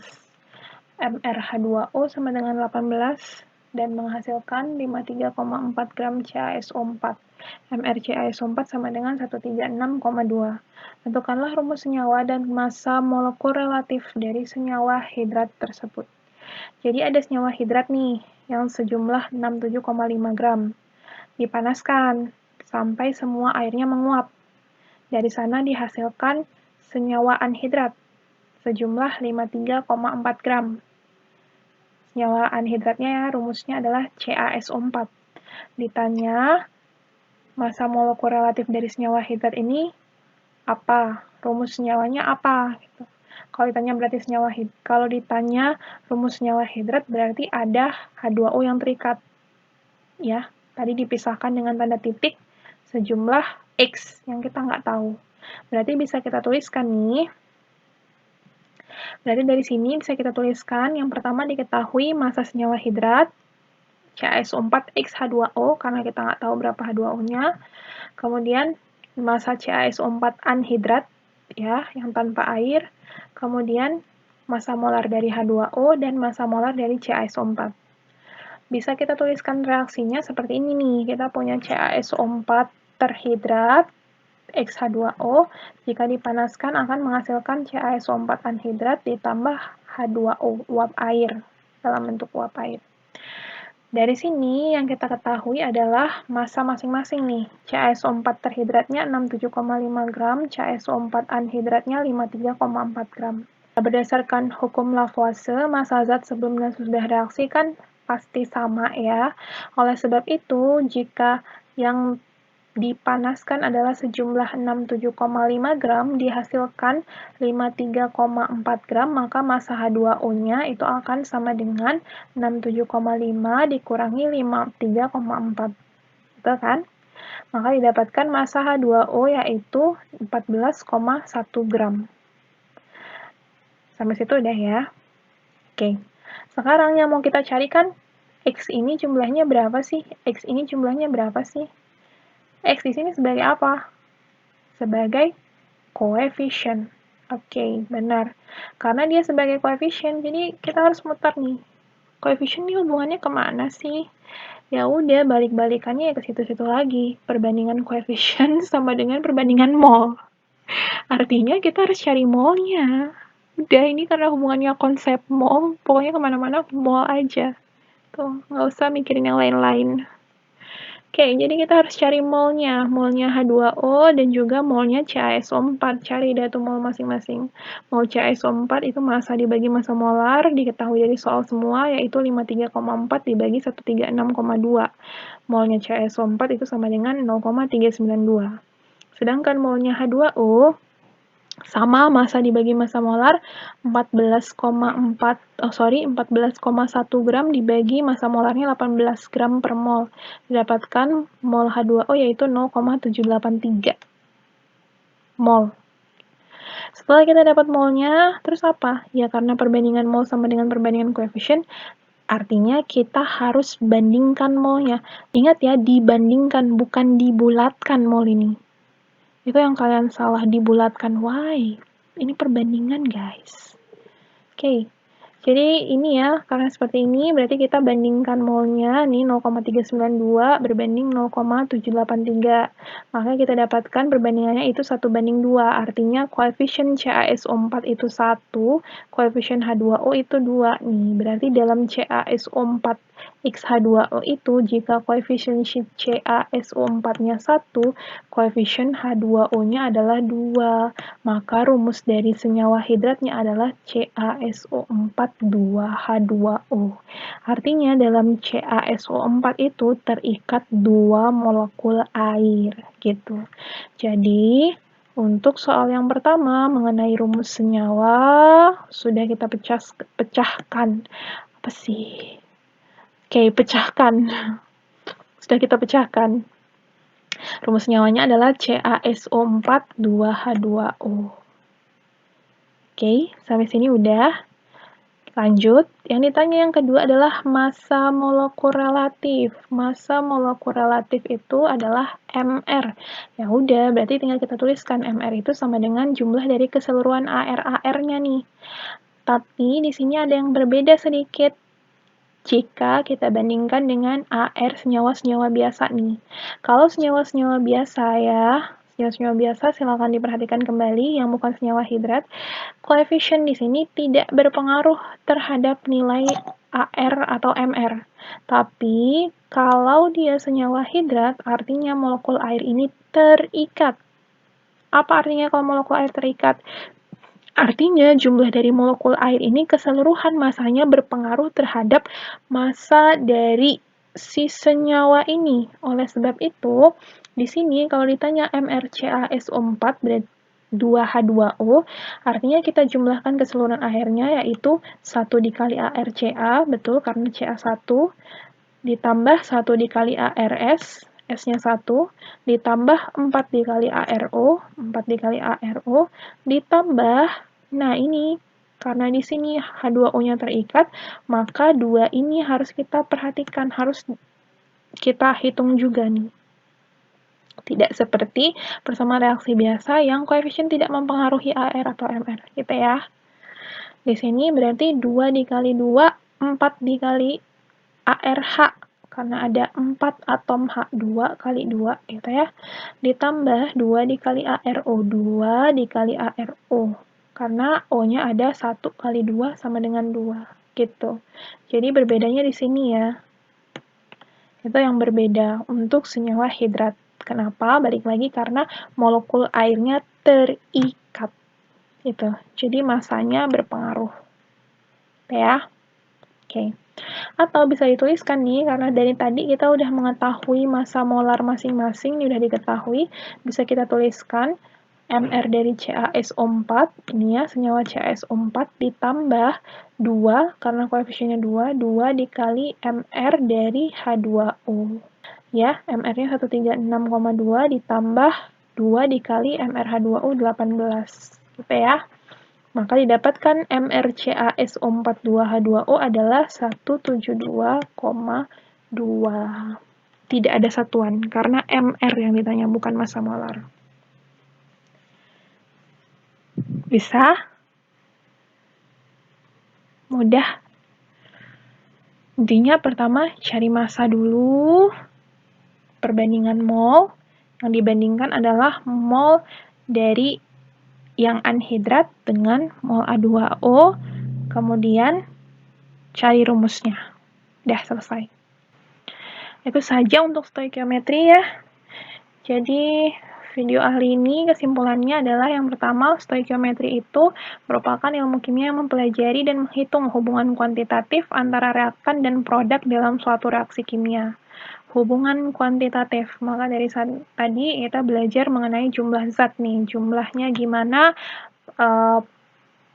MrH2O sama dengan 18 dan menghasilkan 53,4 gram CaSO4. MrCaSO4 sama dengan 136,2. Tentukanlah rumus senyawa dan massa molekul relatif dari senyawa hidrat tersebut. Jadi ada senyawa hidrat nih, yang sejumlah 67,5 gram. Dipanaskan sampai semua airnya menguap. Dari sana dihasilkan senyawa anhidrat, sejumlah 53,4 gram. Senyawa anhidratnya ya, rumusnya adalah CaSO4. Ditanya, massa molekul relatif dari senyawa hidrat ini apa? Rumus senyawanya apa? Gitu. Kalau ditanya rumus senyawa hidrat berarti ada H2O yang terikat. Ya, tadi dipisahkan dengan tanda titik sejumlah X yang kita nggak tahu. Berarti bisa kita tuliskan nih. Berarti dari sini bisa kita tuliskan, yang pertama diketahui massa senyawa hidrat, CaSO4 X H2O, karena kita nggak tahu berapa H2O-nya. Kemudian massa CaSO4 anhidrat, ya, yang tanpa air. Kemudian massa molar dari H2O dan massa molar dari CaSO4. Bisa kita tuliskan reaksinya seperti ini nih, kita punya CaSO4 terhidrat, XH2O, jika dipanaskan akan menghasilkan CaSO4 anhidrat ditambah H2O, uap air, dalam bentuk uap air. Dari sini yang kita ketahui adalah massa masing-masing nih. CaSO4 terhidratnya 67,5 gram, CaSO4 anhidratnya 53,4 gram. Berdasarkan hukum Lavoisier, massa zat sebelum dan sesudah reaksi kan pasti sama ya. Oleh sebab itu, jika yang dipanaskan adalah sejumlah 67,5 gram, dihasilkan 53,4 gram, maka massa H2O-nya itu akan sama dengan 67,5 dikurangi 53,4. Betul kan? Maka didapatkan massa H2O yaitu 14,1 gram. Sampai situ udah ya. Oke. Sekarang yang mau kita carikan, X ini jumlahnya berapa sih? X ini jumlahnya berapa sih? X di sini sebagai apa? Sebagai koefisien. Oke, benar. Karena dia sebagai koefisien, jadi kita harus muter nih. Koefisien ini hubungannya kemana sih? Ya udah, balik-balikannya ya ke situ-situ lagi. Perbandingan koefisien sama dengan perbandingan mol. Artinya kita harus cari molnya. Udah, ini karena hubungannya konsep mol, pokoknya kemana-mana mol aja. Tuh, nggak usah mikirin yang lain-lain. Oke, jadi kita harus cari molnya H2O dan juga molnya CaSO4. Cari deh tuh mol masing-masing. Mol CaSO4 itu massa dibagi massa molar, diketahui dari soal semua, yaitu 53,4 dibagi 136,2. Molnya CaSO4 itu sama dengan 0,392. Sedangkan molnya H2O sama massa dibagi massa molar 14,1 gram dibagi massa molarnya 18 gram per mol. Didapatkan mol H2O yaitu 0,783 mol. Setelah kita dapat molnya, terus apa? Ya karena perbandingan mol sama dengan perbandingan koefisien, artinya kita harus bandingkan molnya. Ingat ya, dibandingkan, bukan dibulatkan mol ini. Itu yang kalian salah, dibulatkan. Why? Ini perbandingan, guys. Oke. Jadi ini ya, karena seperti ini berarti kita bandingkan molnya nih 0,392 berbanding 0,783. Maka kita dapatkan perbandingannya itu 1:2. Artinya koefisien CaSO4 itu 1, koefisien H2O itu 2 nih. Berarti dalam CaSO4 X H2O itu jika koefisien CaSO4-nya 1, koefisien H2O-nya adalah 2. Maka rumus dari senyawa hidratnya adalah CaSO4 2H2O. Artinya dalam CaSO4 itu terikat 2 molekul air gitu. Jadi untuk soal yang pertama mengenai rumus senyawa sudah kita pecahkan. Apa sih? Oke, pecahkan. Sudah kita pecahkan. Rumus senyawanya adalah CaSO4 2H2O. Oke, sampai sini udah. Lanjut, yang ditanya yang kedua adalah massa molekul relatif. Massa molekul relatif itu adalah MR. Ya udah, berarti tinggal kita tuliskan MR itu sama dengan jumlah dari keseluruhan AR-AR-nya nih. Tapi di sini ada yang berbeda sedikit jika kita bandingkan dengan AR senyawa-senyawa biasa nih. Kalau senyawa-senyawa biasa ya, senyawa-senyawa biasa silakan diperhatikan kembali yang bukan senyawa hidrat. Koefisien di sini tidak berpengaruh terhadap nilai AR atau MR. Tapi kalau dia senyawa hidrat, artinya molekul air ini terikat. Apa artinya kalau molekul air terikat? Artinya jumlah dari molekul air ini keseluruhan masanya berpengaruh terhadap massa dari si senyawa ini. Oleh sebab itu, di sini kalau ditanya MrCaSO4 berarti 2H2O, artinya kita jumlahkan keseluruhan airnya yaitu 1 dikali ArCa, betul karena Ca1, ditambah 1 dikali ARS, S-nya 1, ditambah 4 dikali ARO, 4 dikali ARO, ditambah, nah ini, karena di sini H2O-nya terikat, maka 2 ini harus kita perhatikan, harus kita hitung juga nih. Tidak seperti persamaan reaksi biasa yang koefisien tidak mempengaruhi AR atau MR, gitu ya. Di sini berarti 2 dikali 2, 4 dikali ARH, karena ada 4 atom H2 kali 2, gitu ya. Ditambah 2 dikali ARO, 2 dikali ARO, karena O-nya ada 1 kali 2 sama dengan 2, gitu. Jadi berbedanya di sini ya. Itu yang berbeda untuk senyawa hidrat. Kenapa? Balik lagi karena molekul airnya terikat. Gitu. Jadi masanya berpengaruh. Ya. Oke. Atau bisa dituliskan nih, karena dari tadi kita udah mengetahui massa molar masing-masing, ini udah diketahui, bisa kita tuliskan MR dari CaSO4, ini ya, senyawa CaSO4 ditambah 2, karena koefisiennya 2, 2 dikali MR dari H2O. Ya, MR-nya 136,2 ditambah 2 dikali MrH2O 18, gitu ya. Maka didapatkan MrCaSO4 2H2O adalah 172,2. Tidak ada satuan, karena MR yang ditanya, bukan massa molar. Bisa? Mudah. Intinya pertama cari massa dulu, perbandingan mol. Yang dibandingkan adalah mol dari yang anhidrat dengan mol A2O, kemudian cari rumusnya. Udah selesai. Itu saja untuk stoikiometri ya. Jadi video ahli ini kesimpulannya adalah yang pertama, stoikiometri itu merupakan ilmu kimia yang mempelajari dan menghitung hubungan kuantitatif antara reaktan dan produk dalam suatu reaksi kimia. Hubungan kuantitatif, maka dari tadi kita belajar mengenai jumlah zat nih, jumlahnya gimana,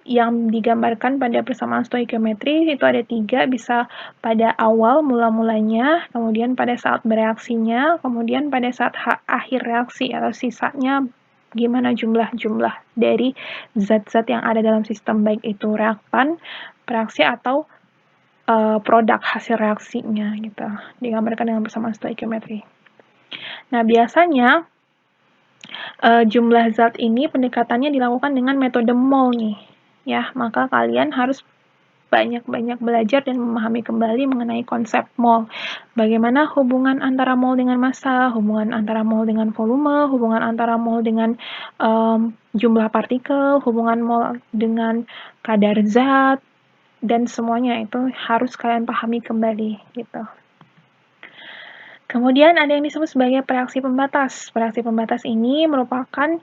yang digambarkan pada persamaan stoikiometri itu ada 3, bisa pada awal mula-mulanya, kemudian pada saat bereaksinya, kemudian pada saat akhir reaksi atau sisanya gimana jumlah-jumlah dari zat-zat yang ada dalam sistem, baik itu reaktan, reaksi atau produk hasil reaksinya gitu, digambarkan dengan persamaan stoikiometri. Nah, biasanya jumlah zat ini pendekatannya dilakukan dengan metode mol nih. Ya, maka kalian harus banyak-banyak belajar dan memahami kembali mengenai konsep mol. Bagaimana hubungan antara mol dengan massa, hubungan antara mol dengan volume, hubungan antara mol dengan jumlah partikel, hubungan mol dengan kadar zat, dan semuanya itu harus kalian pahami kembali gitu. Kemudian ada yang disebut sebagai pereaksi pembatas. Pereaksi pembatas ini merupakan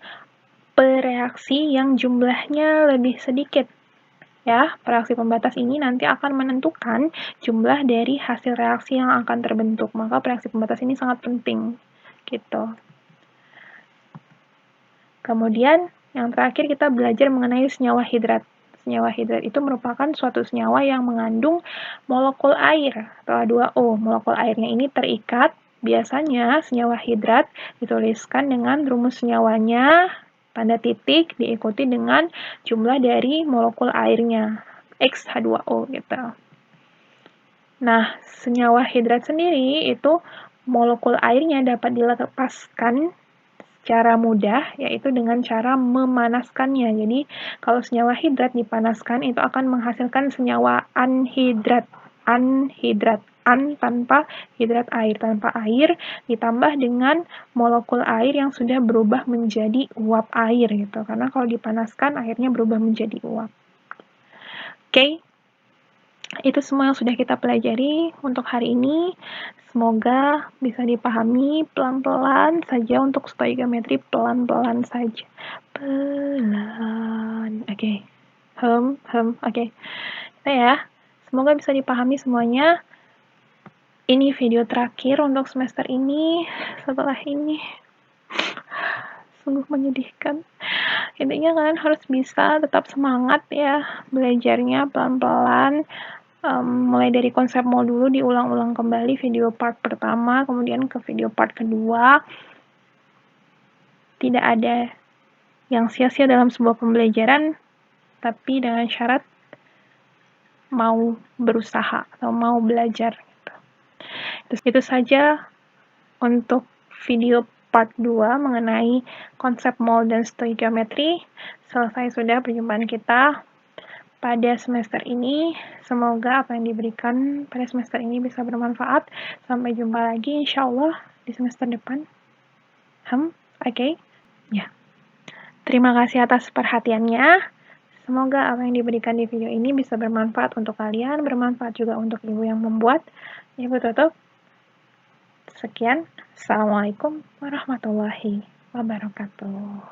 pereaksi yang jumlahnya lebih sedikit. Ya, pereaksi pembatas ini nanti akan menentukan jumlah dari hasil reaksi yang akan terbentuk. Maka pereaksi pembatas ini sangat penting. Gitu. Kemudian yang terakhir kita belajar mengenai senyawa hidrat. Senyawa hidrat itu merupakan suatu senyawa yang mengandung molekul air atau H2O. Molekul airnya ini terikat. Biasanya senyawa hidrat dituliskan dengan rumus senyawanya tanda titik diikuti dengan jumlah dari molekul airnya, X-H2O gitu. Nah, senyawa hidrat sendiri itu molekul airnya dapat dilepaskan secara mudah, yaitu dengan cara memanaskannya. Jadi, kalau senyawa hidrat dipanaskan, itu akan menghasilkan senyawa anhidrat. Anhidrat. An tanpa hidrat air. Tanpa air, ditambah dengan molekul air yang sudah berubah menjadi uap air. Gitu. Karena kalau dipanaskan, airnya berubah menjadi uap. Oke. Itu semua yang sudah kita pelajari untuk hari ini. Semoga bisa dipahami pelan-pelan saja untuk stoikiometri, pelan-pelan saja. Pelan. Oke. Oke. Kita ya. Semoga bisa dipahami semuanya. Ini video terakhir untuk semester ini. Setelah ini sungguh menyedihkan. Intinya kalian harus bisa tetap semangat ya belajarnya pelan-pelan. Mulai dari konsep mol dulu, diulang-ulang kembali video part pertama, kemudian ke video part kedua. Tidak ada yang sia-sia dalam sebuah pembelajaran, tapi dengan syarat mau berusaha atau mau belajar. Itu saja untuk video part 2 mengenai konsep mol dan stoikiometri. Selesai sudah perjumpaan kita pada semester ini. Semoga apa yang diberikan pada semester ini bisa bermanfaat. Sampai jumpa lagi insya Allah di semester depan. Oke? Ya. Terima kasih atas perhatiannya. Semoga apa yang diberikan di video ini bisa bermanfaat untuk kalian, bermanfaat juga untuk ibu yang membuat. Ibu tutup. Sekian. Assalamualaikum warahmatullahi wabarakatuh.